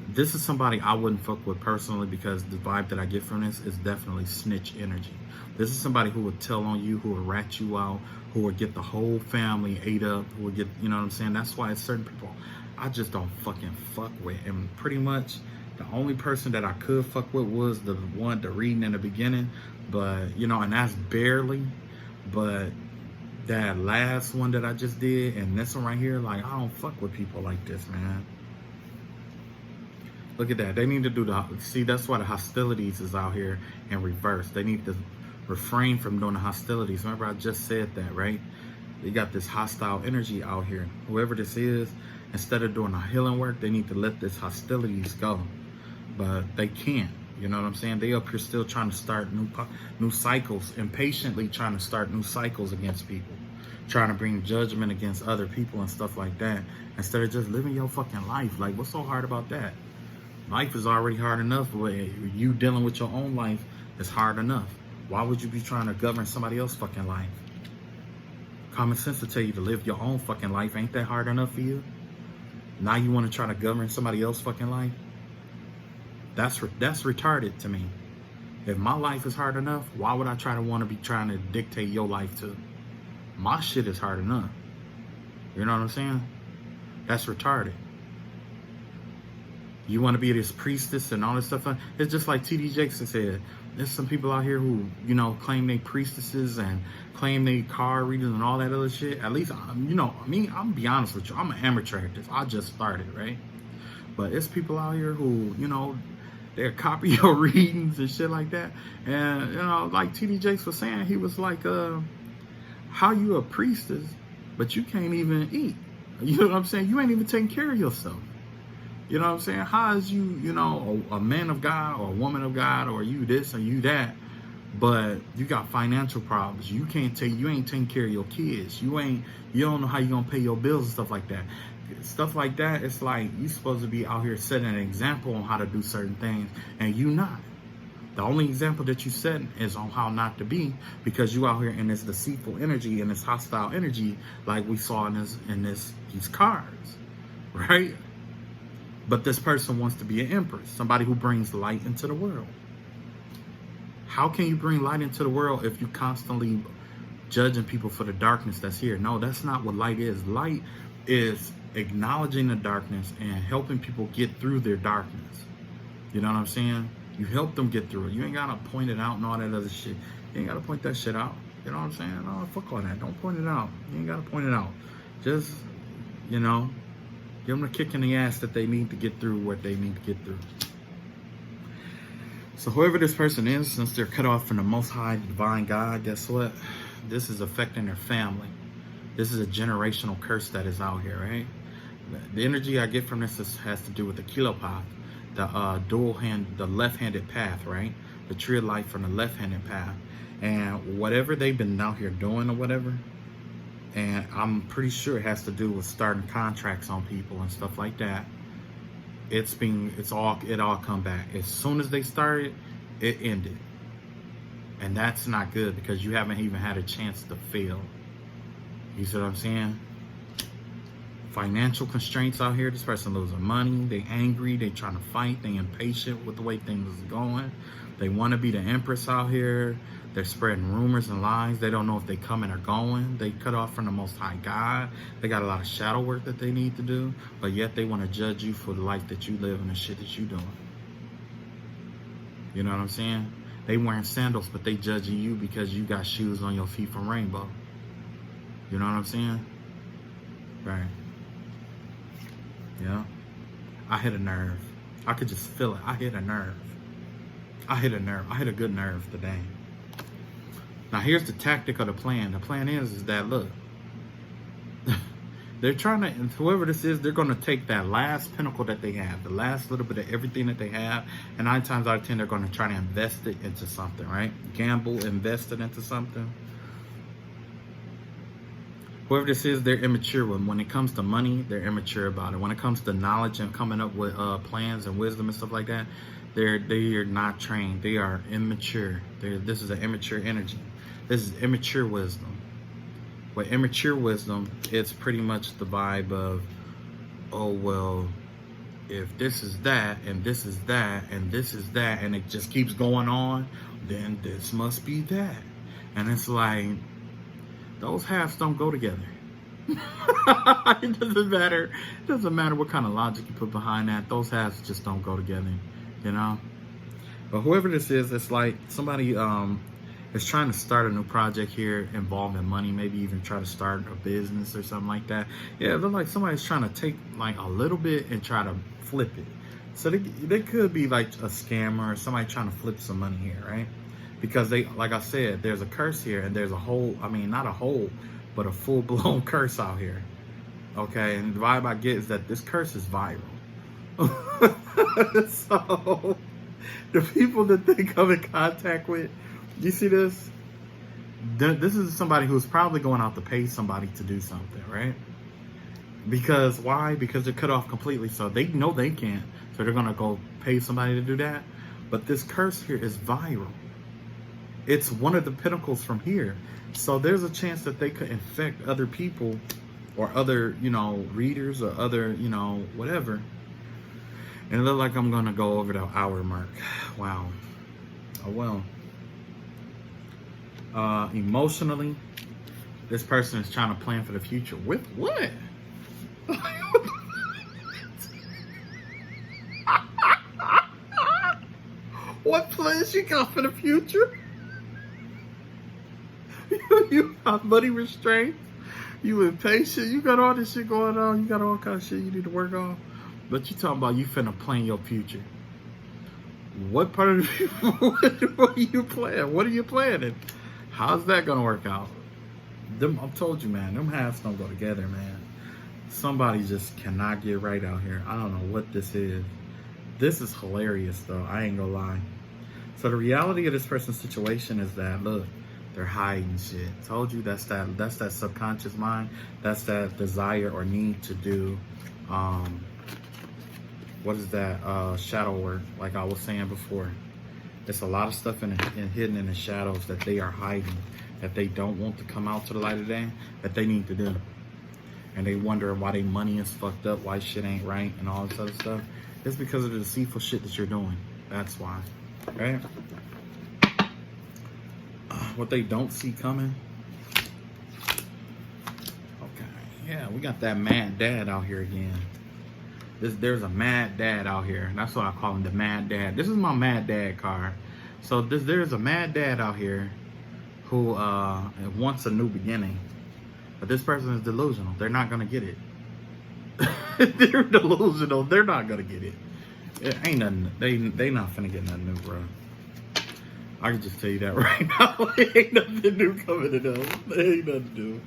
This is somebody I wouldn't fuck with personally, because the vibe that I get from this is definitely snitch energy. This is somebody who would tell on you, who would rat you out, who would get the whole family ate up, who would get, you know what I'm saying? That's why it's certain people I just don't fucking fuck with. And pretty much the only person that I could fuck with was the one, the reading in the beginning. But, you know, and that's barely. But that last one that I just did and this one right here, like, I don't fuck with people like this, man. Look at that. They need to do the, see, that's why the hostilities is out here in reverse. They need to refrain from doing the hostilities. Remember, I just said that, right? They got this hostile energy out here. Whoever this is, instead of doing the healing work, they need to let this hostilities go. But they can't. You know what I'm saying? They up here still trying to start new cycles, impatiently trying to start new cycles against people, trying to bring judgment against other people and stuff like that, instead of just living your fucking life. Like, what's so hard about that? Life is already hard enough. You dealing with your own life is hard enough. Why would you be trying to govern somebody else's fucking life? Common sense will tell you to live your own fucking life. Ain't that hard enough for you? Now you want to try to govern somebody else's fucking life? That's retarded to me. If my life is hard enough, why would I want to be trying to dictate your life too? My shit is hard enough. You know what I'm saying? That's retarded. You want to be this priestess and all this stuff. It's just like T.D. Jakes said. There's some people out here who, you know, claim they priestesses and claim they card readers and all that other shit. At least, you know, I mean, I'm gonna be honest with you. I'm an amateur at this. I just started, right? But it's people out here who, you know, they'll copy your readings and shit like that. And, you know, like T.D. Jakes was saying, he was like, how you a priestess, but you can't even eat? You know what I'm saying? You ain't even taking care of yourself. You know what I'm saying? How is you, you know, a man of God or a woman of God, or you this or you that, but you got financial problems. You ain't taking care of your kids. You don't know how you gonna pay your bills and stuff like that. Stuff like that, it's like you supposed to be out here setting an example on how to do certain things, and you not. The only example that you set is on how not to be, because you out here in this deceitful energy and this hostile energy, like we saw in these cards, right? But this person wants to be an empress, somebody who brings light into the world. How can you bring light into the world if you constantly judging people for the darkness that's here? No, that's not what light is. Light is acknowledging the darkness and helping people get through their darkness. You know what I'm saying? You help them get through it. You ain't gotta point it out and all that other shit. You ain't gotta point that shit out. You know what I'm saying? No, fuck all that. Don't point it out. You ain't gotta point it out. Just, you know, give them a kick in the ass that they need to get through what they need to get through. So whoever this person is, since they're cut off from the Most High Divine God, guess what? This is affecting their family. This is a generational curse that is out here, right? The energy I get from this has to do with the kilopath, the left-handed path, right? The tree of life from the left-handed path. And whatever they've been out here doing or whatever, and I'm pretty sure it has to do with starting contracts on people and stuff like that. It all come back. As soon as they started, it ended. And that's not good, because you haven't even had a chance to fail. You see what I'm saying? Financial constraints out here. This person losing money. They angry. They trying to fight. They impatient with the way things is going. They want to be the empress out here. They're spreading rumors and lies. They don't know if they coming or going. They cut off from the Most High God. They got a lot of shadow work that they need to do, but yet they want to judge you for the life that you live and the shit that you doing. You know what I'm saying? They wearing sandals, but they judging you because you got shoes on your feet from Rainbow. You know what I'm saying? Right. Yeah. I hit a nerve. I could just feel it. I hit a nerve. I hit a nerve. I hit a good nerve today. Now here's the tactic of the plan. The plan is that, look, they're trying to, and whoever this is, they're going to take that last pinnacle that they have, the last little bit of everything that they have, and 9 times out of 10, they're going to try to invest it into something, right? Gamble, invest it into something. Whoever this is, they're immature. When it comes to money, they're immature about it. When it comes to knowledge and coming up with plans and wisdom and stuff like that, they are not trained. They are immature. This is an immature energy. This is immature wisdom. With immature wisdom, it's pretty much the vibe of, oh, well, if this is that, and this is that, and this is that, and it just keeps going on, then this must be that. And it's like, those halves don't go together. It doesn't matter. It doesn't matter what kind of logic you put behind that. Those halves just don't go together, you know? But whoever this is, it's like somebody is trying to start a new project here involving money, maybe even try to start a business or something like that. Yeah, they're like somebody's trying to take like a little bit and try to flip it. So they could be like a scammer or somebody trying to flip some money here, right? Because they, like I said, there's a curse here and there's a whole, I mean, not a whole, but a full-blown curse out here. Okay, and the vibe I get is that this curse is viral. So the people that they come in contact with, you see this? This is somebody who's probably going out to pay somebody to do something, right? Because why? Because they're cut off completely, so they know they can't. So they're gonna go pay somebody to do that. But this curse here is viral. It's one of the pinnacles from here. So there's a chance that they could infect other people or other, you know, readers or other, you know, whatever. And it looks like I'm gonna go over the hour mark. Wow. Oh well. Emotionally, this person is trying to plan for the future. With what? What plans you got for the future? You got money restraint. You impatient. You got all this shit going on. You got all kind of shit you need to work on. But you talking about you finna plan your future. What part of the what are you planning? What are you planning? How's that gonna work out? I've told you, man, them halves don't go together, man. Somebody just cannot get right out here. I don't know what this is. This is hilarious, though. I ain't gonna lie. So the reality of this person's situation is that, look, they're hiding shit. Told you that's that subconscious mind. That's that desire or need to do, what is that? Shadow work, like I was saying before. It's a lot of stuff hidden in the shadows that they are hiding, that they don't want to come out to the light of day, that they need to do. And they wonder why their money is fucked up, why shit ain't right, and all this other stuff. It's because of the deceitful shit that you're doing. That's why, right? What they don't see coming. Okay, yeah, we got that mad dad out here again. There's a mad dad out here. That's why I call him the mad dad. This is my mad dad card. So there's a mad dad out here who wants a new beginning. But this person is delusional. They're not gonna get it. They're delusional. They're not gonna get it. It ain't nothing. They not finna get nothing new, bro. I can just tell you that right now. Ain't nothing new coming to them. Ain't nothing new.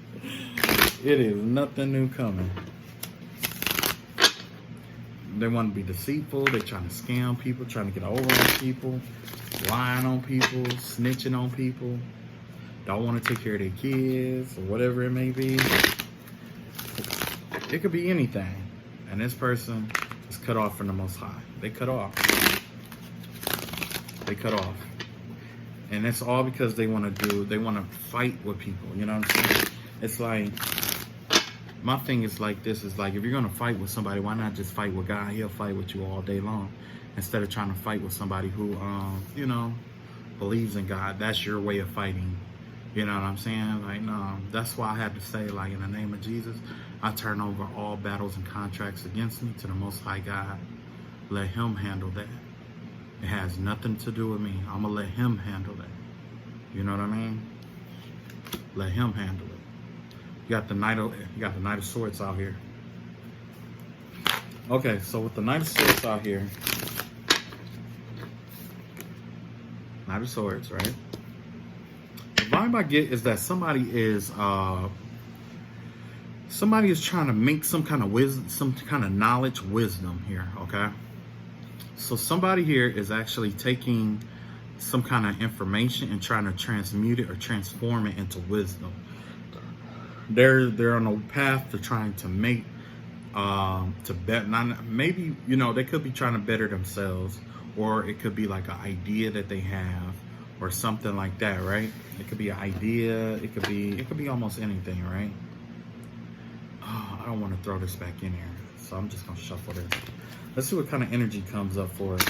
It is nothing new coming. They want to be deceitful. They're trying to scam people, trying to get over on people, lying on people, snitching on people. Don't want to take care of their kids or whatever it may be. It could be anything. And this person is cut off from the Most High. They cut off. They cut off. And it's all because they want to fight with people. You know what I'm saying? It's like, my thing is like this, is like, if you're going to fight with somebody, why not just fight with God? He'll fight with you all day long. Instead of trying to fight with somebody who, you know, believes in God. That's your way of fighting. You know what I'm saying? Like, no, that's why I had to say, like, in the name of Jesus, I turn over all battles and contracts against me to the Most High God. Let him handle that. It has nothing to do with me. I'm gonna let him handle it. You know what I mean? Let him handle it. You got the Knight of Swords out here. Okay, so with the Knight of Swords out here, Knight of Swords, right? The vibe I get is that somebody is trying to make some kind of wisdom, some kind of knowledge, wisdom here. Okay, so somebody here is actually taking some kind of information and trying to transmute it or transform it into wisdom. They're on a path to trying to make to bet. Not maybe, you know, they could be trying to better themselves, or it could be like an idea that they have or something like that, right? It could be an idea. It could be almost anything, right? Oh, I don't want to throw this back in here, so I'm just gonna shuffle this. Let's see what kind of energy comes up for it.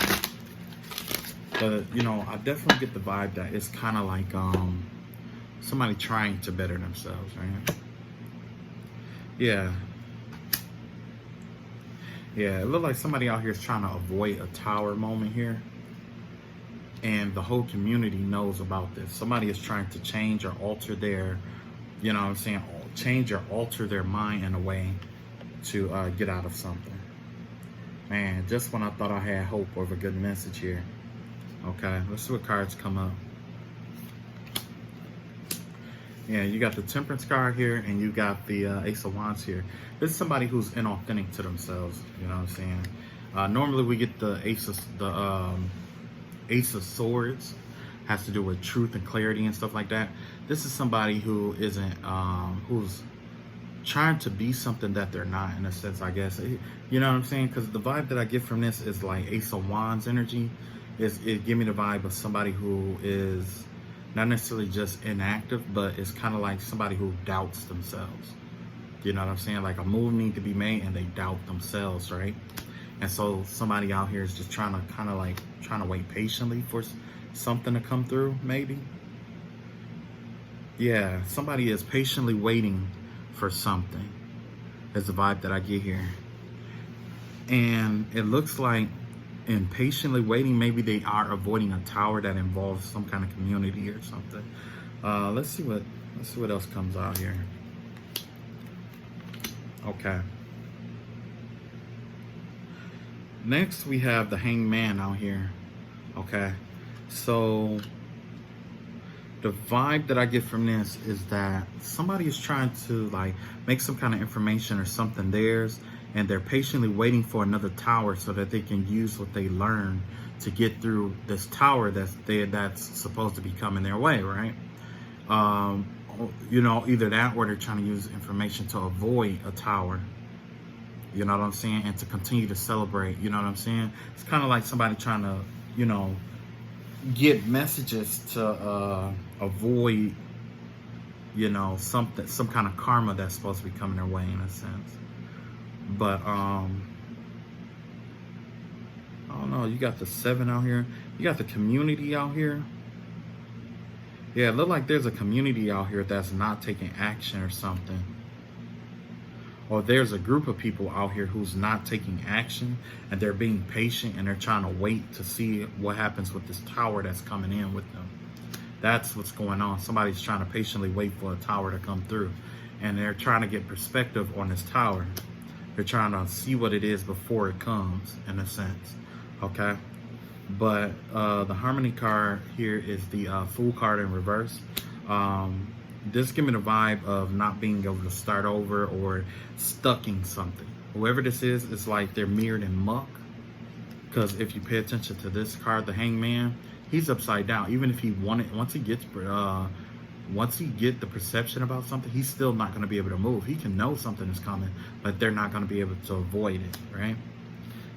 But you know, I definitely get the vibe that it's kind of like somebody trying to better themselves, right? Yeah. Yeah, it looked like somebody out here is trying to avoid a tower moment here. And the whole community knows about this. Somebody is trying to change or alter their, you know what I'm saying, change or alter their mind in a way to get out of something. Man, just when I thought I had hope of a good message here. Okay, let's see what cards come up. Yeah, you got the Temperance card here, and you got the Ace of Wands here. This is somebody who's inauthentic to themselves. You know what I'm saying? Normally, we get the Ace of Swords, has to do with truth and clarity and stuff like that. This is somebody who isn't, who's trying to be something that they're not, in a sense, I guess. You know what I'm saying? Because the vibe that I get from this is like Ace of Wands energy. It give me the vibe of somebody who is not necessarily just inactive, but it's kind of like somebody who doubts themselves. You know what I'm saying? Like a move need to be made and they doubt themselves, right? And so somebody out here is just trying to wait patiently for something to come through, maybe. Yeah, somebody is patiently waiting for something. Is the vibe that I get here. And it looks like in patiently waiting, maybe they are avoiding a tower that involves some kind of community or something. Let's see what else comes out here. Okay. Next, we have the Hanged Man out here. Okay. So the vibe that I get from this is that somebody is trying to like make some kind of information or something theirs, and they're patiently waiting for another tower so that they can use what they learn to get through this tower that's supposed to be coming their way, right? You know, either that or they're trying to use information to avoid a tower. You know what I'm saying? And to continue to celebrate, you know what I'm saying? It's kind of like somebody trying to, you know, get messages to avoid, you know, some kind of karma that's supposed to be coming their way, in a sense. But I don't know, you got the 7 out here. You got the community out here. Yeah, it look like there's a community out here that's not taking action or something. Or there's a group of people out here who's not taking action, and they're being patient and they're trying to wait to see what happens with this tower that's coming in with them. That's what's going on. Somebody's trying to patiently wait for a tower to come through, and they're trying to get perspective on this tower. They're trying to see what it is before it comes, in a sense. Okay? But the Harmony card here is the Fool card in reverse. This give me the vibe of not being able to start over or stuck in something. Whoever this is, it's like they're mirrored in muck. Because if you pay attention to this card, the Hangman, he's upside down. Even if he wanted, once he get the perception about something, he's still not going to be able to move. He can know something is coming, but they're not going to be able to avoid it, right?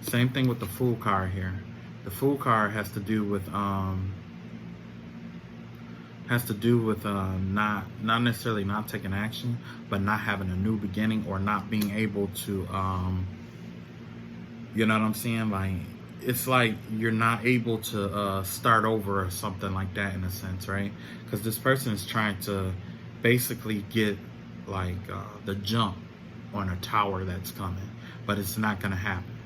Same thing with the Fool card here. The Fool card has to do with not necessarily not taking action, but not having a new beginning, or not being able to you know what I'm saying? Like, it's like you're not able to start over or something like that, in a sense, right? Because this person is trying to basically get like the jump on a tower that's coming, but it's not going to happen.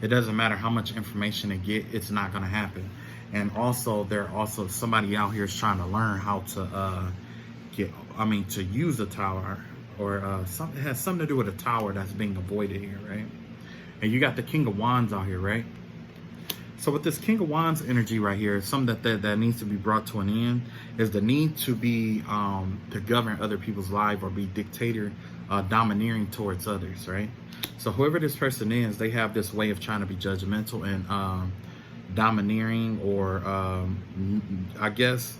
It doesn't matter how much information they get, it's not going to happen. And also, there also somebody out here is trying to learn how to to use the tower, or something has something to do with a tower that's being avoided here, right? And you got the King of Wands out here, right? So with this King of Wands energy right here, something that needs to be brought to an end is the need to be to govern other people's lives or be domineering towards others, right? So whoever this person is, they have this way of trying to be judgmental and domineering, or I guess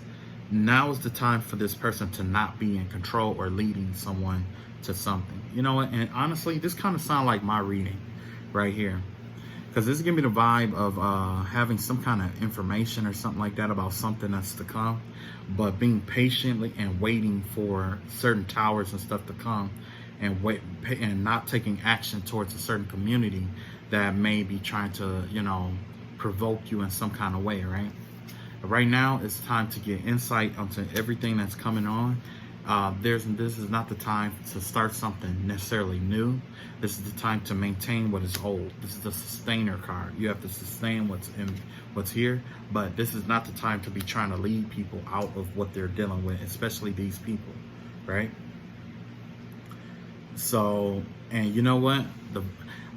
now is the time for this person to not be in control or leading someone to something. You know what? And honestly, this kind of sounds like my reading right here, because this is giving me the vibe of having some kind of information or something like that about something that's to come, but being patiently and waiting for certain towers and stuff to come, and not taking action towards a certain community that may be trying to, provoke you in some kind of way, right? But right now, it's time to get insight onto everything that's coming on. This is not the time to start something necessarily new. This is the time to maintain what is old. This is the sustainer card. You have to sustain what's here, but this is not the time to be trying to lead people out of what they're dealing with, especially these people, right? So, and you know what?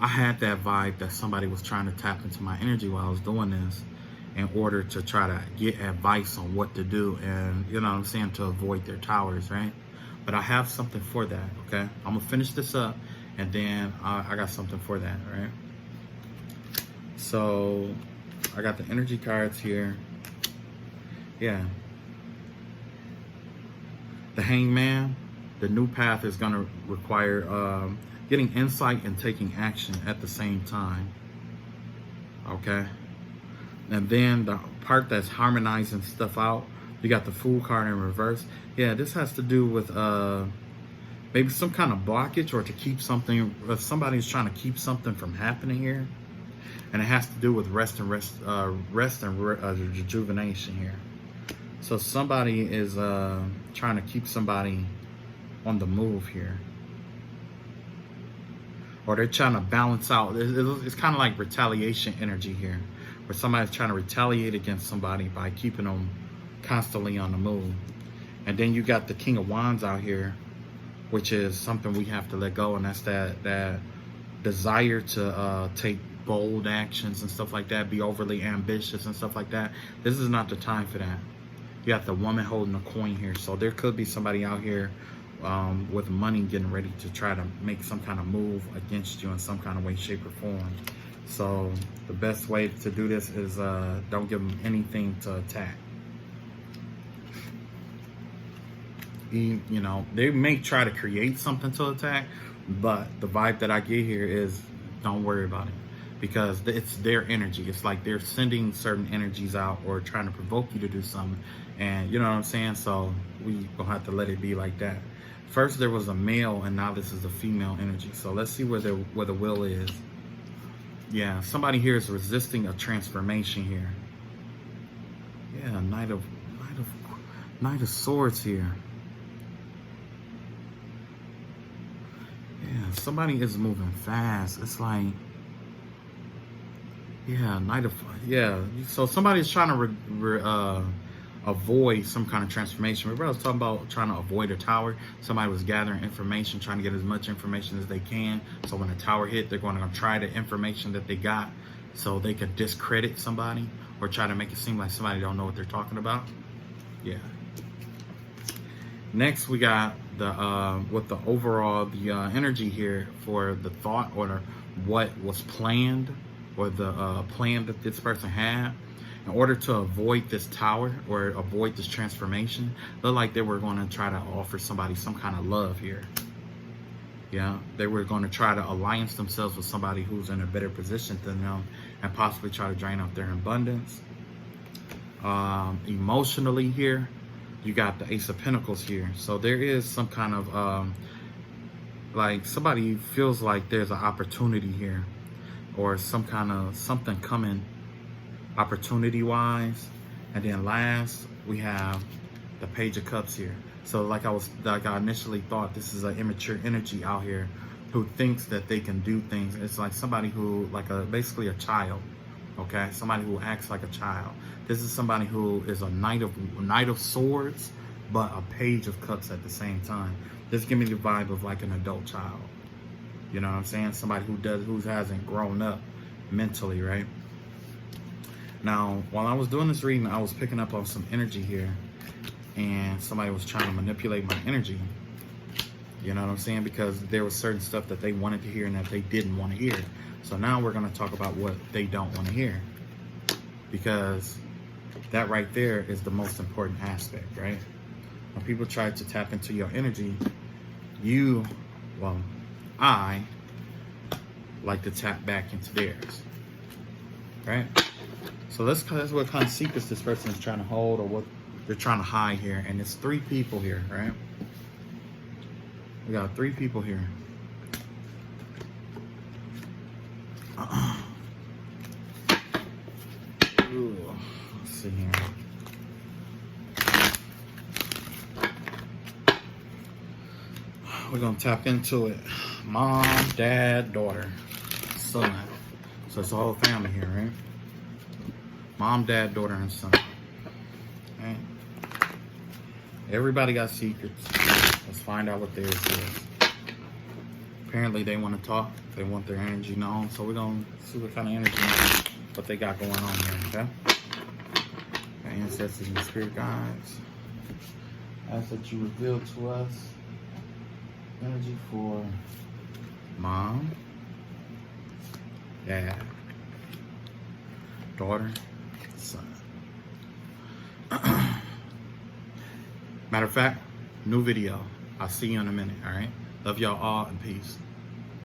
I had that vibe that somebody was trying to tap into my energy while I was doing this, in order to try to get advice on what to do, and you know what I'm saying, to avoid their towers, right? But I have something for that, okay? I'm gonna finish this up, and then I got something for that, right? So I got the energy cards here. Yeah. The Hangman. The new path is gonna require getting insight and taking action at the same time, okay? And then the part that's harmonizing stuff out, you got the Fool card in reverse. Yeah, this has to do with maybe some kind of blockage, or to keep something, if somebody's trying to keep something from happening here. And it has to do with rest and rejuvenation here. So somebody is trying to keep somebody on the move here. Or they're trying to balance out. It's kind of like retaliation energy here, where somebody's trying to retaliate against somebody by keeping them constantly on the move. And then you got the King of Wands out here, which is something we have to let go, and that's that desire to take bold actions and stuff like that, be overly ambitious and stuff like that. This is not the time for that. You got the woman holding a coin here, so there could be somebody out here with money getting ready to try to make some kind of move against you in some kind of way, shape, or form. So the best way to do this is don't give them anything to attack. You know, they may try to create something to attack, but the vibe that I get here is don't worry about it, because it's their energy. It's like they're sending certain energies out or trying to provoke you to do something, and you know what I'm saying? So we gonna have to let it be like that. First there was a male, and now this is a female energy. So let's see where the will is. Yeah, somebody here is resisting a transformation here. Yeah, Knight of Swords here. Yeah, somebody is moving fast. It's like, yeah, so somebody's trying to avoid some kind of transformation. Remember I was talking about trying to avoid a tower? Somebody was gathering information, trying to get as much information as they can, so when a tower hit, they're going to try the information that they got so they can discredit somebody or try to make it seem like somebody don't know what they're talking about. Yeah. Next we got the with the overall energy here for the thought, or what was planned, or the plan that this person had in order to avoid this tower or avoid this transformation. Looked like they were going to try to offer somebody some kind of love here. Yeah, they were going to try to alliance themselves with somebody who's in a better position than them, and possibly try to drain out their abundance. Emotionally here, you got the Ace of Pentacles here. So there is some kind of like somebody feels like there's an opportunity here, or some kind of something coming opportunity wise. And then last we have the Page of Cups here. So like I initially thought, this is an immature energy out here who thinks that they can do things. It's like somebody who, like basically a child, okay? Somebody who acts like a child. This is somebody who is a knight of swords, but a page of cups at the same time. This give me the vibe of like an adult child. You know what I'm saying? Somebody who hasn't grown up mentally, right? Now, while I was doing this reading, I was picking up on some energy here, and somebody was trying to manipulate my energy. You know what I'm saying? Because there was certain stuff that they wanted to hear and that they didn't want to hear. So now we're going to talk about what they don't want to hear, because that right there is the most important aspect, right? When people try to tap into your energy, I like to tap back into theirs, right? So that's what kind of secrets this person is trying to hold, or what they're trying to hide here. And it's 3 people here, right? We got 3 people here. Ooh, let's see here. We're gonna tap into it. Mom, dad, daughter, son. So it's a whole family here, right? Mom, dad, daughter, and son. Right? Everybody got secrets. Let's find out what theirs is. Apparently they want to talk. They want their energy known. So we're gonna see what kind of energy, what they got going on here, okay? Our ancestors and spirit guides, ask that you reveal to us energy for mom, dad, daughter, son. Matter of fact, new video. I'll see you in a minute, all right? Love y'all all and peace.